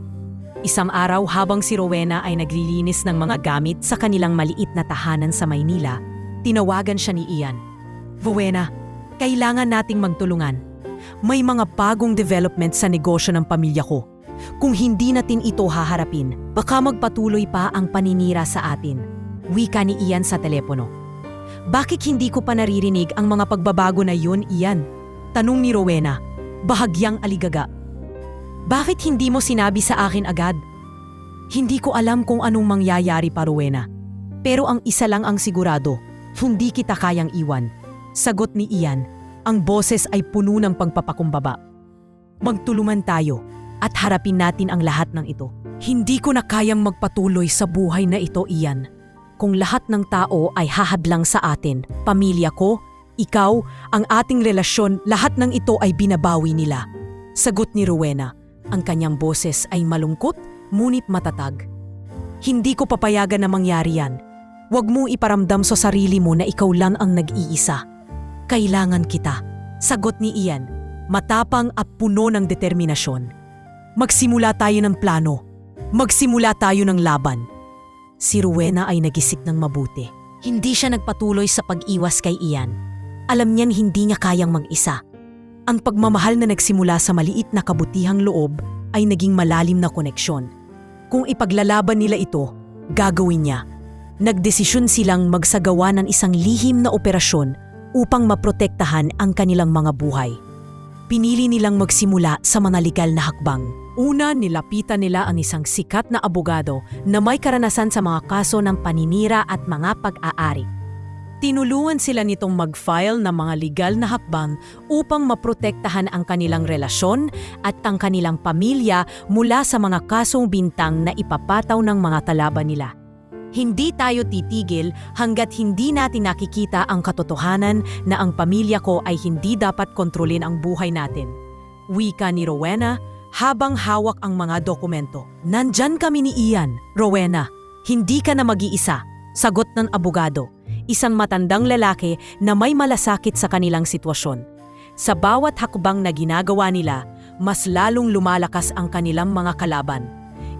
Isang araw habang si Rowena ay naglilinis ng mga gamit sa kanilang maliit na tahanan sa Maynila, tinawagan siya ni Ian. Rowena, kailangan nating magtulungan. May mga bagong development sa negosyo ng pamilya ko. Kung hindi natin ito haharapin, baka magpatuloy pa ang paninira sa atin. Wika ni Ian sa telepono. Bakit hindi ko pa naririnig ang mga pagbabago na yun, Ian? Tanong ni Rowena, bahagyang aligaga. Bakit hindi mo sinabi sa akin agad? Hindi ko alam kung anong mangyayari pa, Rowena. Pero ang isa lang ang sigurado, hindi kita kayang iwan. Sagot ni Ian, ang boses ay puno ng pagpapakumbaba. Magtulungan tayo at harapin natin ang lahat ng ito. Hindi ko na kayang magpatuloy sa buhay na ito, Ian. Kung lahat ng tao ay hahadlang sa atin, pamilya ko, ikaw, ang ating relasyon, lahat ng ito ay binabawi nila. Sagot ni Rowena, ang kanyang boses ay malungkot, ngunit matatag. Hindi ko papayagan na mangyari yan. Huwag mo iparamdam sa sarili mo na ikaw lang ang nag-iisa. Kailangan kita. Sagot ni Ian, matapang at puno ng determinasyon. Magsimula tayo ng plano. Magsimula tayo ng laban. Si Rowena ay nagisik ng mabuti. Hindi siya nagpatuloy sa pag-iwas kay Ian. Alam niyan hindi niya kayang mag-isa. Ang pagmamahal na nagsimula sa maliit na kabutihang loob ay naging malalim na koneksyon. Kung ipaglalaban nila ito, gagawin niya. Nagdesisyon silang magsagawa ng isang lihim na operasyon upang maprotektahan ang kanilang mga buhay. Pinili nilang magsimula sa mga legal na hakbang. Una, nilapitan nila ang isang sikat na abogado na may karanasan sa mga kaso ng paninira at mga pag-aari. Tinulungan sila nitong mag-file ng mga legal na hakbang upang maprotektahan ang kanilang relasyon at ang kanilang pamilya mula sa mga kasong bintang na ipapataw ng mga kalaban nila. Hindi tayo titigil hanggat hindi natin nakikita ang katotohanan na ang pamilya ko ay hindi dapat kontrolin ang buhay natin. wika ni Rowena habang hawak ang mga dokumento. Nandyan kami ni Ian, Rowena. Hindi ka na mag-iisa, sagot ng abogado, isang matandang lalaki na may malasakit sa kanilang sitwasyon. Sa bawat hakbang na ginagawa nila, mas lalong lumalakas ang kanilang mga kalaban.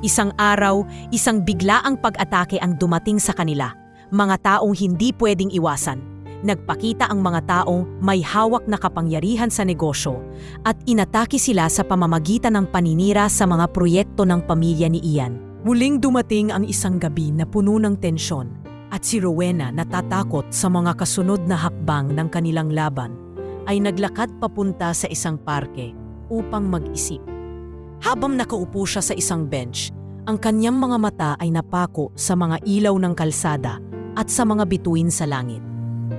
Isang araw, isang biglaang pag-atake ang dumating sa kanila. Mga taong hindi pwedeng iwasan. Nagpakita ang mga taong may hawak na kapangyarihan sa negosyo at inatake sila sa pamamagitan ng paninira sa mga proyekto ng pamilya ni Ian. Muling dumating ang isang gabi na puno ng tensyon at si Rowena, natatakot sa mga kasunod na hakbang ng kanilang laban, ay naglakad papunta sa isang parke upang mag-isip. Habang nakaupo siya sa isang bench, ang kanyang mga mata ay napako sa mga ilaw ng kalsada at sa mga bituin sa langit.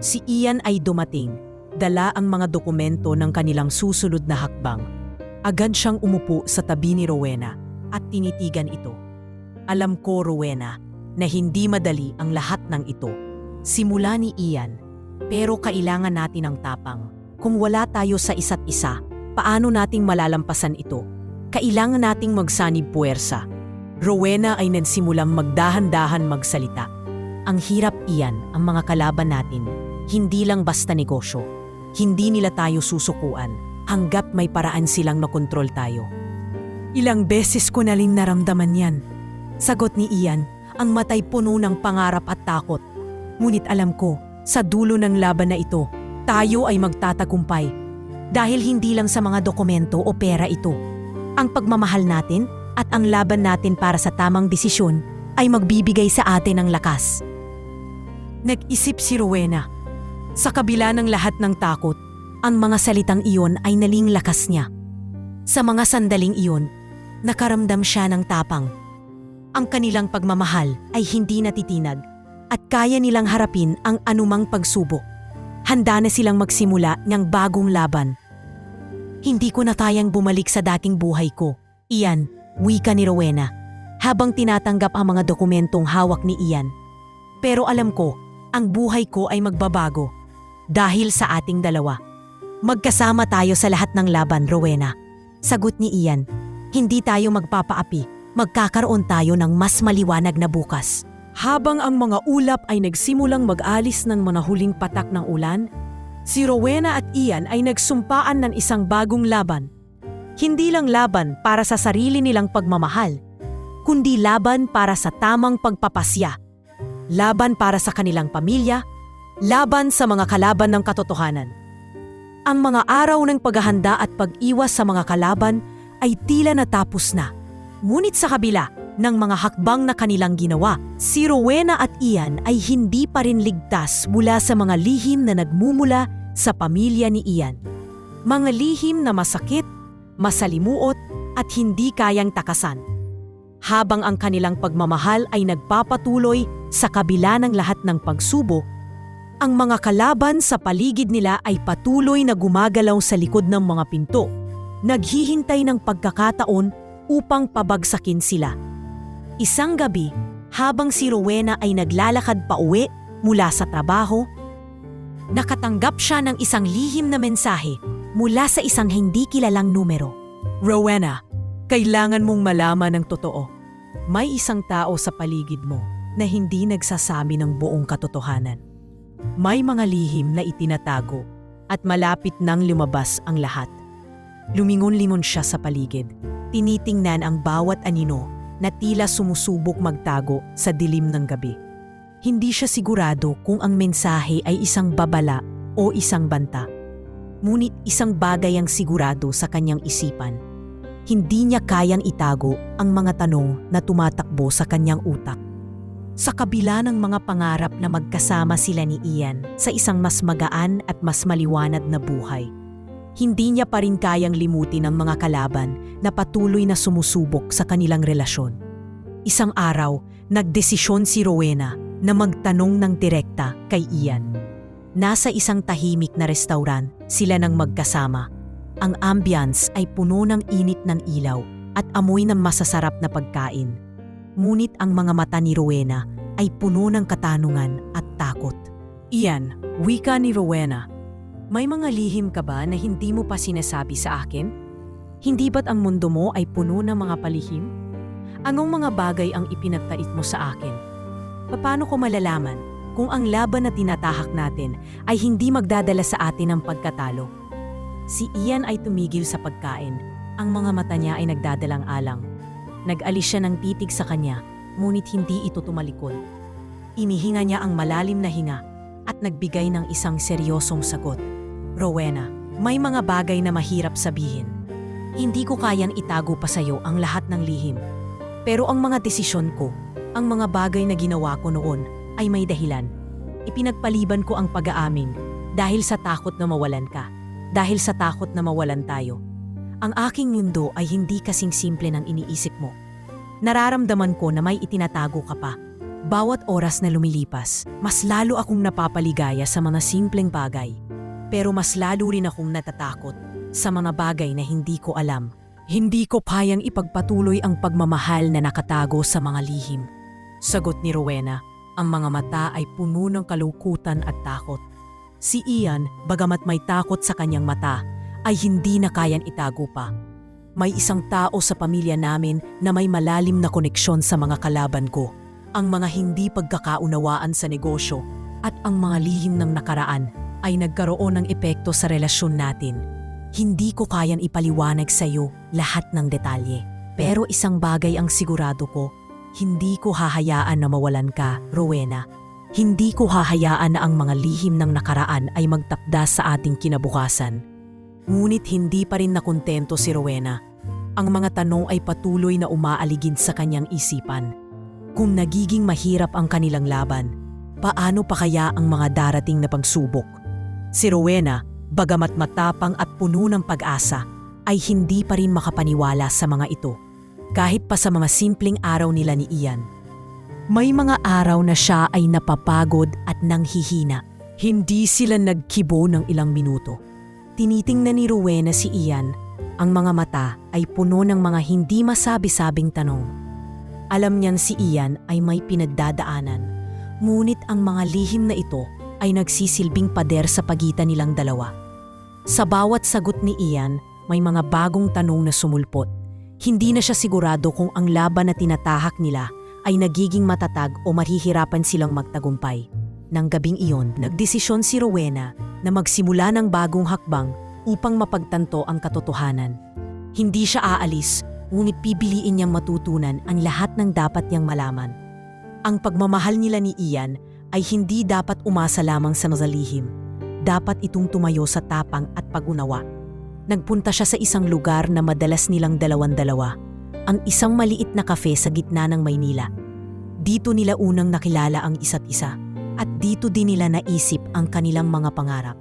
Si Ian ay dumating, dala ang mga dokumento ng kanilang susunod na hakbang. Agad siyang umupo sa tabi ni Rowena at tinitigan ito. Alam ko, Rowena, na hindi madali ang lahat ng ito. Simula ni Ian, pero kailangan natin ng tapang. Kung wala tayo sa isa't isa, paano nating malalampasan ito? Kailangan nating magsanib puwersa. Rowena ay nagsimulang magdahan-dahan magsalita. Ang hirap, Ian, ang mga kalaban natin. Hindi lang basta negosyo. Hindi nila tayo susukuan hanggat may paraan silang makontrol tayo. Ilang beses ko na rin naramdaman yan. Sagot ni Ian, ang matay puno ng pangarap at takot. Ngunit alam ko, sa dulo ng laban na ito, tayo ay magtatagumpay. Dahil hindi lang sa mga dokumento o pera ito. Ang pagmamahal natin at ang laban natin para sa tamang desisyon ay magbibigay sa atin ng lakas. Nag-isip si Rowena. Sa kabila ng lahat ng takot, ang mga salitang iyon ay naling lakas niya. Sa mga sandaling iyon, nakaramdam siya ng tapang. Ang kanilang pagmamahal ay hindi natitinag at kaya nilang harapin ang anumang pagsubok. Handa na silang magsimula ng bagong laban. Hindi ko na kayang bumalik sa dating buhay ko, Ian, wika ni Rowena, habang tinatanggap ang mga dokumentong hawak ni Ian. Pero alam ko, ang buhay ko ay magbabago. Dahil sa ating dalawa. Magkasama tayo sa lahat ng laban, Rowena. Sagot ni Ian, hindi tayo magpapaapi, magkakaroon tayo ng mas maliwanag na bukas. Habang ang mga ulap ay nagsimulang mag-alis ng mga huling patak ng ulan, si Rowena at Ian ay nagsumpaan ng isang bagong laban. Hindi lang laban para sa sarili nilang pagmamahal, kundi laban para sa tamang pagpapasya. Laban para sa kanilang pamilya, laban sa mga kalaban ng katotohanan. Ang mga araw ng paghahanda at pag-iwas sa mga kalaban ay tila natapos na. Ngunit sa kabila ng mga hakbang na kanilang ginawa, si Rowena at Ian ay hindi pa rin ligtas mula sa mga lihim na nagmumula sa pamilya ni Ian. Mga lihim na masakit, masalimuot at hindi kayang takasan. Habang ang kanilang pagmamahal ay nagpapatuloy sa kabila ng lahat ng pagsubok, ang mga kalaban sa paligid nila ay patuloy na gumagalaw sa likod ng mga pinto, naghihintay ng pagkakataon upang pabagsakin sila. Isang gabi, habang si Rowena ay naglalakad pauwi mula sa trabaho, nakatanggap siya ng isang lihim na mensahe mula sa isang hindi kilalang numero. Rowena, kailangan mong malaman ang totoo. May isang tao sa paligid mo na hindi nagsasabi ng buong katotohanan. May mga lihim na itinatago at malapit nang lumabas ang lahat. Lumingon-lingon siya sa paligid. Tinitingnan ang bawat anino na tila sumusubok magtago sa dilim ng gabi. Hindi siya sigurado kung ang mensahe ay isang babala o isang banta. Ngunit isang bagay ang sigurado sa kanyang isipan. Hindi niya kayang itago ang mga tanong na tumatakbo sa kanyang utak. Sa kabila ng mga pangarap na magkasama sila ni Ian sa isang mas magaan at mas maliwanag na buhay, hindi niya pa rin kayang limutin ang mga kalaban na patuloy na sumusubok sa kanilang relasyon. Isang araw, nagdesisyon si Rowena na magtanong ng direkta kay Ian. Nasa isang tahimik na restaurant sila nang magkasama. Ang ambience ay puno ng init ng ilaw at amoy ng masasarap na pagkain. Ngunit ang mga mata ni Rowena ay puno ng katanungan at takot. Ian, wika ni Rowena, may mga lihim ka ba na hindi mo pa sinasabi sa akin? Hindi ba't ang mundo mo ay puno ng mga palihim? Anong mga bagay ang ipinagtait mo sa akin? Paano ko malalaman kung ang laban na tinatahak natin ay hindi magdadala sa atin ng pagkatalo? Si Ian ay tumigil sa pagkain. Ang mga mata niya ay nagdadalang alang. Nag-alis siya ng titig sa kanya, ngunit hindi ito tumalikod. Inihinga niya ang malalim na hinga at nagbigay ng isang seryosong sagot. Rowena, may mga bagay na mahirap sabihin. Hindi ko kayang itago pa sa'yo ang lahat ng lihim. Pero ang mga desisyon ko, ang mga bagay na ginawa ko noon ay may dahilan. Ipinagpaliban ko ang pag-aamin dahil sa takot na mawalan ka, dahil sa takot na mawalan tayo. Ang aking mundo ay hindi kasing simple ng iniisip mo. Nararamdaman ko na may itinatago ka pa. Bawat oras na lumilipas, mas lalo akong napapaligaya sa mga simpleng bagay. Pero mas lalo rin akong natatakot sa mga bagay na hindi ko alam. Hindi ko kayang ipagpatuloy ang pagmamahal na nakatago sa mga lihim. Sagot ni Rowena, ang mga mata ay puno ng kalungkutan at takot. Si Ian, bagamat may takot sa kanyang mata, ay hindi na kayang itago pa. May isang tao sa pamilya namin na may malalim na koneksyon sa mga kalaban ko. Ang mga hindi pagkakaunawaan sa negosyo at ang mga lihim ng nakaraan ay nagkaroon ng epekto sa relasyon natin. Hindi ko kayang ipaliwanag sa iyo lahat ng detalye. Pero isang bagay ang sigurado ko, hindi ko hahayaan na mawalan ka, Rowena. Hindi ko hahayaan na ang mga lihim ng nakaraan ay magtakda sa ating kinabukasan. Ngunit hindi pa rin nakontento si Rowena. Ang mga tanong ay patuloy na umaaligid sa kanyang isipan. Kung nagiging mahirap ang kanilang laban, paano pa kaya ang mga darating na pagsubok? Si Rowena, bagamat matapang at puno ng pag-asa, ay hindi pa rin makapaniwala sa mga ito. Kahit pa sa mga simpleng araw nila ni Ian. May mga araw na siya ay napapagod at nanghihina. Hindi sila nagkibo ng ilang minuto. Tinitingnan ni Rowena si Ian, ang mga mata ay puno ng mga hindi masabi-sabing tanong. Alam niyang si Ian ay may pinagdadaanan, ngunit ang mga lihim na ito ay nagsisilbing pader sa pagitan nilang dalawa. Sa bawat sagot ni Ian, may mga bagong tanong na sumulpot. Hindi na siya sigurado kung ang laban na tinatahak nila ay nagiging matatag o mahihirapan silang magtagumpay. Nang gabing iyon, nagdesisyon si Rowena na magsimula ng bagong hakbang upang mapagtanto ang katotohanan. Hindi siya aalis, ngunit pipiliin niyang matutunan ang lahat ng dapat niyang malaman. Ang pagmamahal nila ni Ian ay hindi dapat umasa lamang sa lihim. Dapat itong tumayo sa tapang at pag-unawa. Nagpunta siya sa isang lugar na madalas nilang dalawan-dalawa, ang isang maliit na kafe sa gitna ng Maynila. Dito nila unang nakilala ang isa't isa, at dito din nila naisip ang kanilang mga pangarap.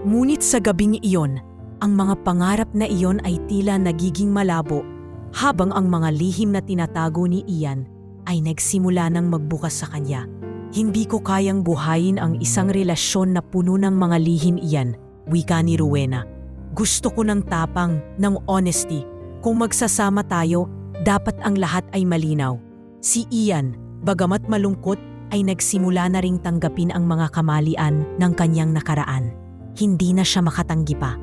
Ngunit sa gabing iyon, ang mga pangarap na iyon ay tila nagiging malabo, habang ang mga lihim na tinatago ni Ian ay nagsimula nang magbukas sa kanya. Hindi ko kayang buhayin ang isang relasyon na puno ng mga lihim, Ian, wika ni Rowena. Gusto ko ng tapang, ng honesty. Kung magsasama tayo, dapat ang lahat ay malinaw. Si Ian, bagamat malungkot, ay nagsimula na ring tanggapin ang mga kamalian ng kanyang nakaraan. Hindi na siya makatanggi pa.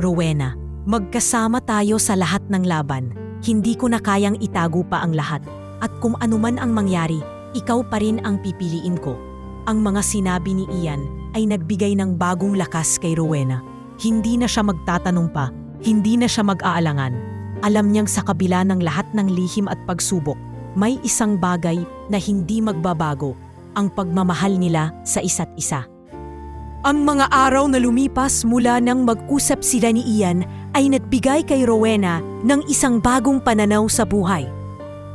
Rowena, magkasama tayo sa lahat ng laban. Hindi ko na kayang itago pa ang lahat. At kung anuman ang mangyari, ikaw pa rin ang pipiliin ko. Ang mga sinabi ni Ian ay nagbigay ng bagong lakas kay Rowena. Hindi na siya magtatanong pa, hindi na siya mag-aalangan. Alam niyang sa kabila ng lahat ng lihim at pagsubok, may isang bagay na hindi magbabago, ang pagmamahal nila sa isa't isa. Ang mga araw na lumipas mula nang mag-usap sila ni Ian ay nagbigay kay Rowena ng isang bagong pananaw sa buhay.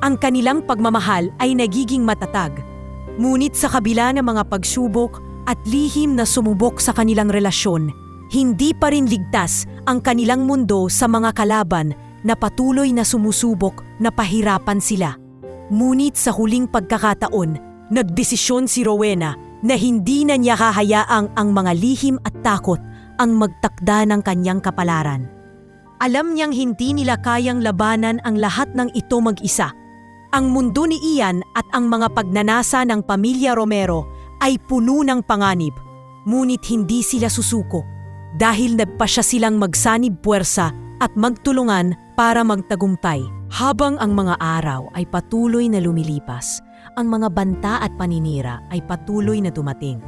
Ang kanilang pagmamahal ay nagiging matatag. Ngunit sa kabila ng mga pagsubok at lihim na sumubok sa kanilang relasyon, hindi pa rin ligtas ang kanilang mundo sa mga kalaban na patuloy na sumusubok na pahirapan sila. Ngunit sa huling pagkakataon, nagdesisyon si Rowena na hindi na niya hahayaang ang mga lihim at takot ang magtakda ng kanyang kapalaran. Alam niyang hindi nila kayang labanan ang lahat ng ito mag-isa. Ang mundo ni Ian at ang mga pagnanasa ng pamilya Romero ay puno ng panganib, ngunit hindi sila susuko. Dahil nagpasya silang magsanib puwersa at magtulungan para magtagumpay. Habang ang mga araw ay patuloy na lumilipas, ang mga banta at paninira ay patuloy na dumating.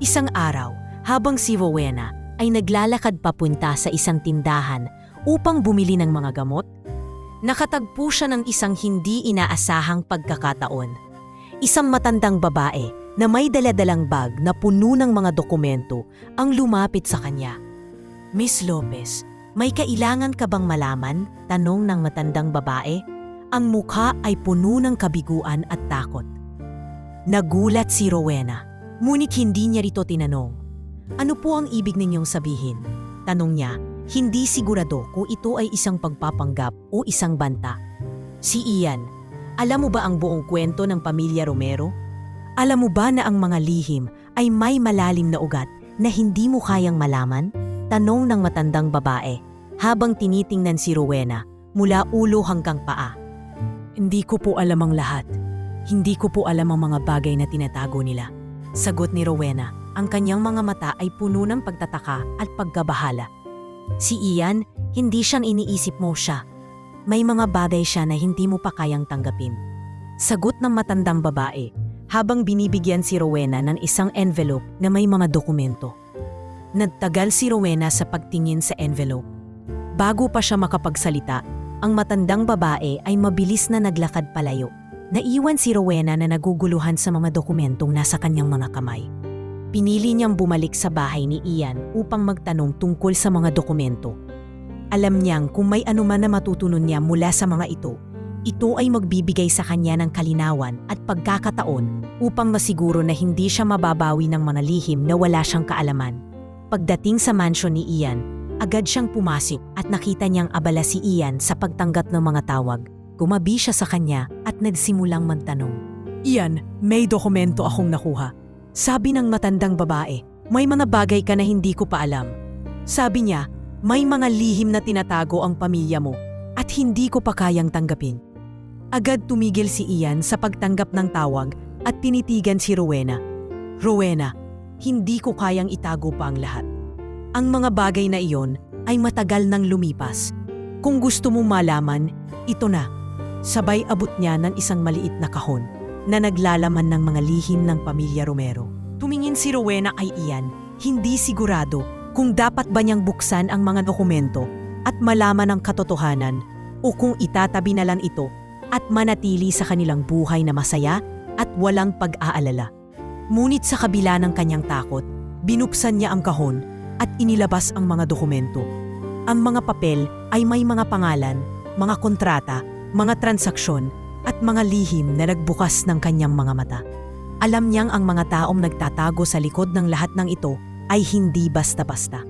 Isang araw, habang si Rowena ay naglalakad papunta sa isang tindahan upang bumili ng mga gamot, nakatagpo siya ng isang hindi inaasahang pagkakataon. Isang matandang babae na may daladalang bag na puno ng mga dokumento ang lumapit sa kanya. "Miss Lopez, may kailangan ka bang malaman?" tanong ng matandang babae. Ang mukha ay puno ng kabiguan at takot. Nagulat si Rowena, ngunit hindi niya rito tinanong. "Ano po ang ibig ninyong sabihin?" tanong niya, hindi sigurado kung ito ay isang pagpapanggap o isang banta. Si Ian, alam mo ba ang buong kwento ng pamilya Romero? Alam mo ba na ang mga lihim ay may malalim na ugat na hindi mo kayang malaman? Tanong ng matandang babae habang tinitingnan si Rowena mula ulo hanggang paa. "Hindi ko po alam ang lahat. Hindi ko po alam ang mga bagay na tinatago nila." Sagot ni Rowena, ang kanyang mga mata ay puno ng pagtataka at pagkabahala. Si Ian, hindi siyang iniisip mo siya. May mga bagay siya na hindi mo pa kayang tanggapin. Sagot ng matandang babae habang binibigyan si Rowena ng isang envelope na may mga dokumento. Nagtagal si Rowena sa pagtingin sa envelope. Bago pa siya makapagsalita, ang matandang babae ay mabilis na naglakad palayo. Naiwan si Rowena na naguguluhan sa mga dokumentong nasa kanyang mga kamay. Pinili niyang bumalik sa bahay ni Ian upang magtanong tungkol sa mga dokumento. Alam niyang kung may anuman na matutunan niya mula sa mga ito ay magbibigay sa kanya ng kalinawan at pagkakataon upang masiguro na hindi siya mababawi ng mga lihim na wala siyang kaalaman. Pagdating sa mansyon ni Ian, agad siyang pumasok at nakita niyang abala si Ian sa pagtanggap ng mga tawag. Gumabi siya sa kanya at nagsimulang magtanong. "Ian, may dokumento akong nakuha." Sabi ng matandang babae, "May mga bagay ka na hindi ko pa alam." Sabi niya, "May mga lihim na tinatago ang pamilya mo at hindi ko pa kayang tanggapin." Agad tumigil si Ian sa pagtanggap ng tawag at tinitigan si Rowena. "Rowena, hindi ko kayang itago pa ang lahat. Ang mga bagay na iyon ay matagal nang lumipas. Kung gusto mong malaman, ito na." Sabay abot niya ng isang maliit na kahon na naglalaman ng mga lihim ng pamilya Romero. Tumingin si Rowena kay Ian, hindi sigurado kung dapat ba niyang buksan ang mga dokumento at malaman ang katotohanan o kung itatabi na lang ito at manatili sa kanilang buhay na masaya at walang pag-aalala. Ngunit sa kabila ng kanyang takot, binuksan niya ang kahon at inilabas ang mga dokumento. Ang mga papel ay may mga pangalan, mga kontrata, mga transaksyon at mga lihim na nagbukas ng kanyang mga mata. Alam niyang ang mga taong nagtatago sa likod ng lahat ng ito ay hindi basta-basta.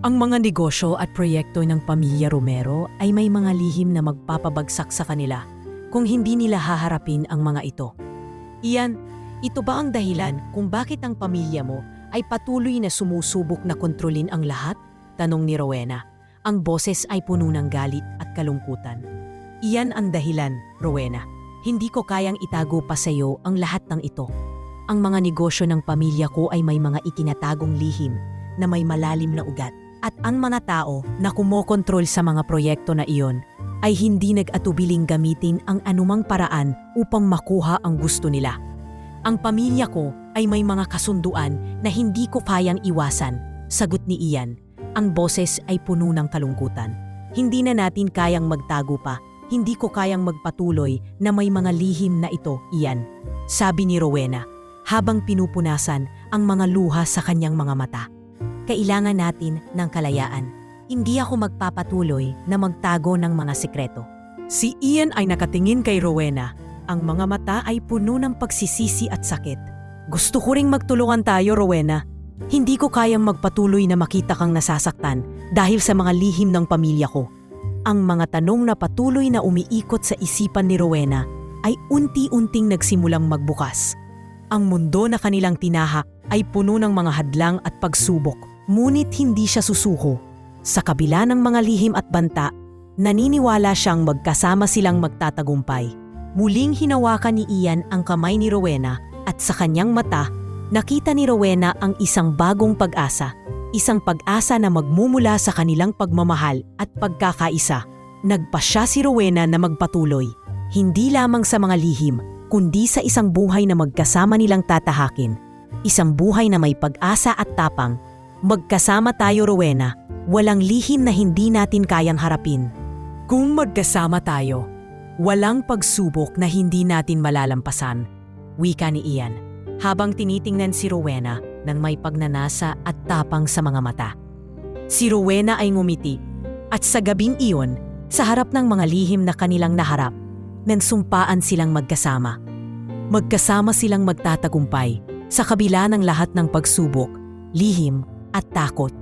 Ang mga negosyo at proyekto ng pamilya Romero ay may mga lihim na magpapabagsak sa kanila kung hindi nila haharapin ang mga ito. Ian, ito ba ang dahilan kung bakit ang pamilya mo ay patuloy na sumusubok na kontrolin ang lahat? Tanong ni Rowena. Ang boses ay puno ng galit at kalungkutan. Iyan ang dahilan, Rowena. Hindi ko kayang itago pa sa iyo ang lahat ng ito. Ang mga negosyo ng pamilya ko ay may mga itinatagong lihim na may malalim na ugat. At ang mga tao na kumokontrol sa mga proyekto na iyon ay hindi nag-atubiling gamitin ang anumang paraan upang makuha ang gusto nila. Ang pamilya ko ay may mga kasunduan na hindi ko kayang iwasan, sagot ni Ian. Ang boses ay puno ng kalungkutan. Hindi na natin kayang magtago pa. Hindi ko kayang magpatuloy na may mga lihim na ito, Ian. Sabi ni Rowena, habang pinupunasan ang mga luha sa kanyang mga mata. Kailangan natin ng kalayaan. Hindi ako magpapatuloy na magtago ng mga sikreto. Si Ian ay nakatingin kay Rowena. Ang mga mata ay puno ng pagsisisi at sakit. Gusto ko ring magtulungan tayo, Rowena. Hindi ko kayang magpatuloy na makita kang nasasaktan dahil sa mga lihim ng pamilya ko. Ang mga tanong na patuloy na umiikot sa isipan ni Rowena ay unti-unting nagsimulang magbukas. Ang mundo na kanilang tinahak ay puno ng mga hadlang at pagsubok, ngunit hindi siya susuko. Sa kabila ng mga lihim at banta, naniniwala siyang magkasama silang magtatagumpay. Muling hinawakan ni Ian ang kamay ni Rowena at sa kanyang mata, nakita ni Rowena ang isang bagong pag-asa. isang pag-asa na magmumula sa kanilang pagmamahal at pagkakaisa. Nagpasya si Rowena na magpatuloy, hindi lamang sa mga lihim, kundi sa isang buhay na magkasama nilang tatahakin. Isang buhay na may pag-asa at tapang. Magkasama tayo, Rowena. Walang lihim na hindi natin kayang harapin. Kung magkasama tayo, walang pagsubok na hindi natin malalampasan. Wika ni Ian, habang tinitingnan si Rowena ng may pagnanasa at tapang sa mga mata. Si Rowena ay ngumiti, at sa gabing iyon, sa harap ng mga lihim na kanilang naharap, nansumpaan silang magkasama. Magkasama silang magtatagumpay sa kabila ng lahat ng pagsubok, lihim at takot.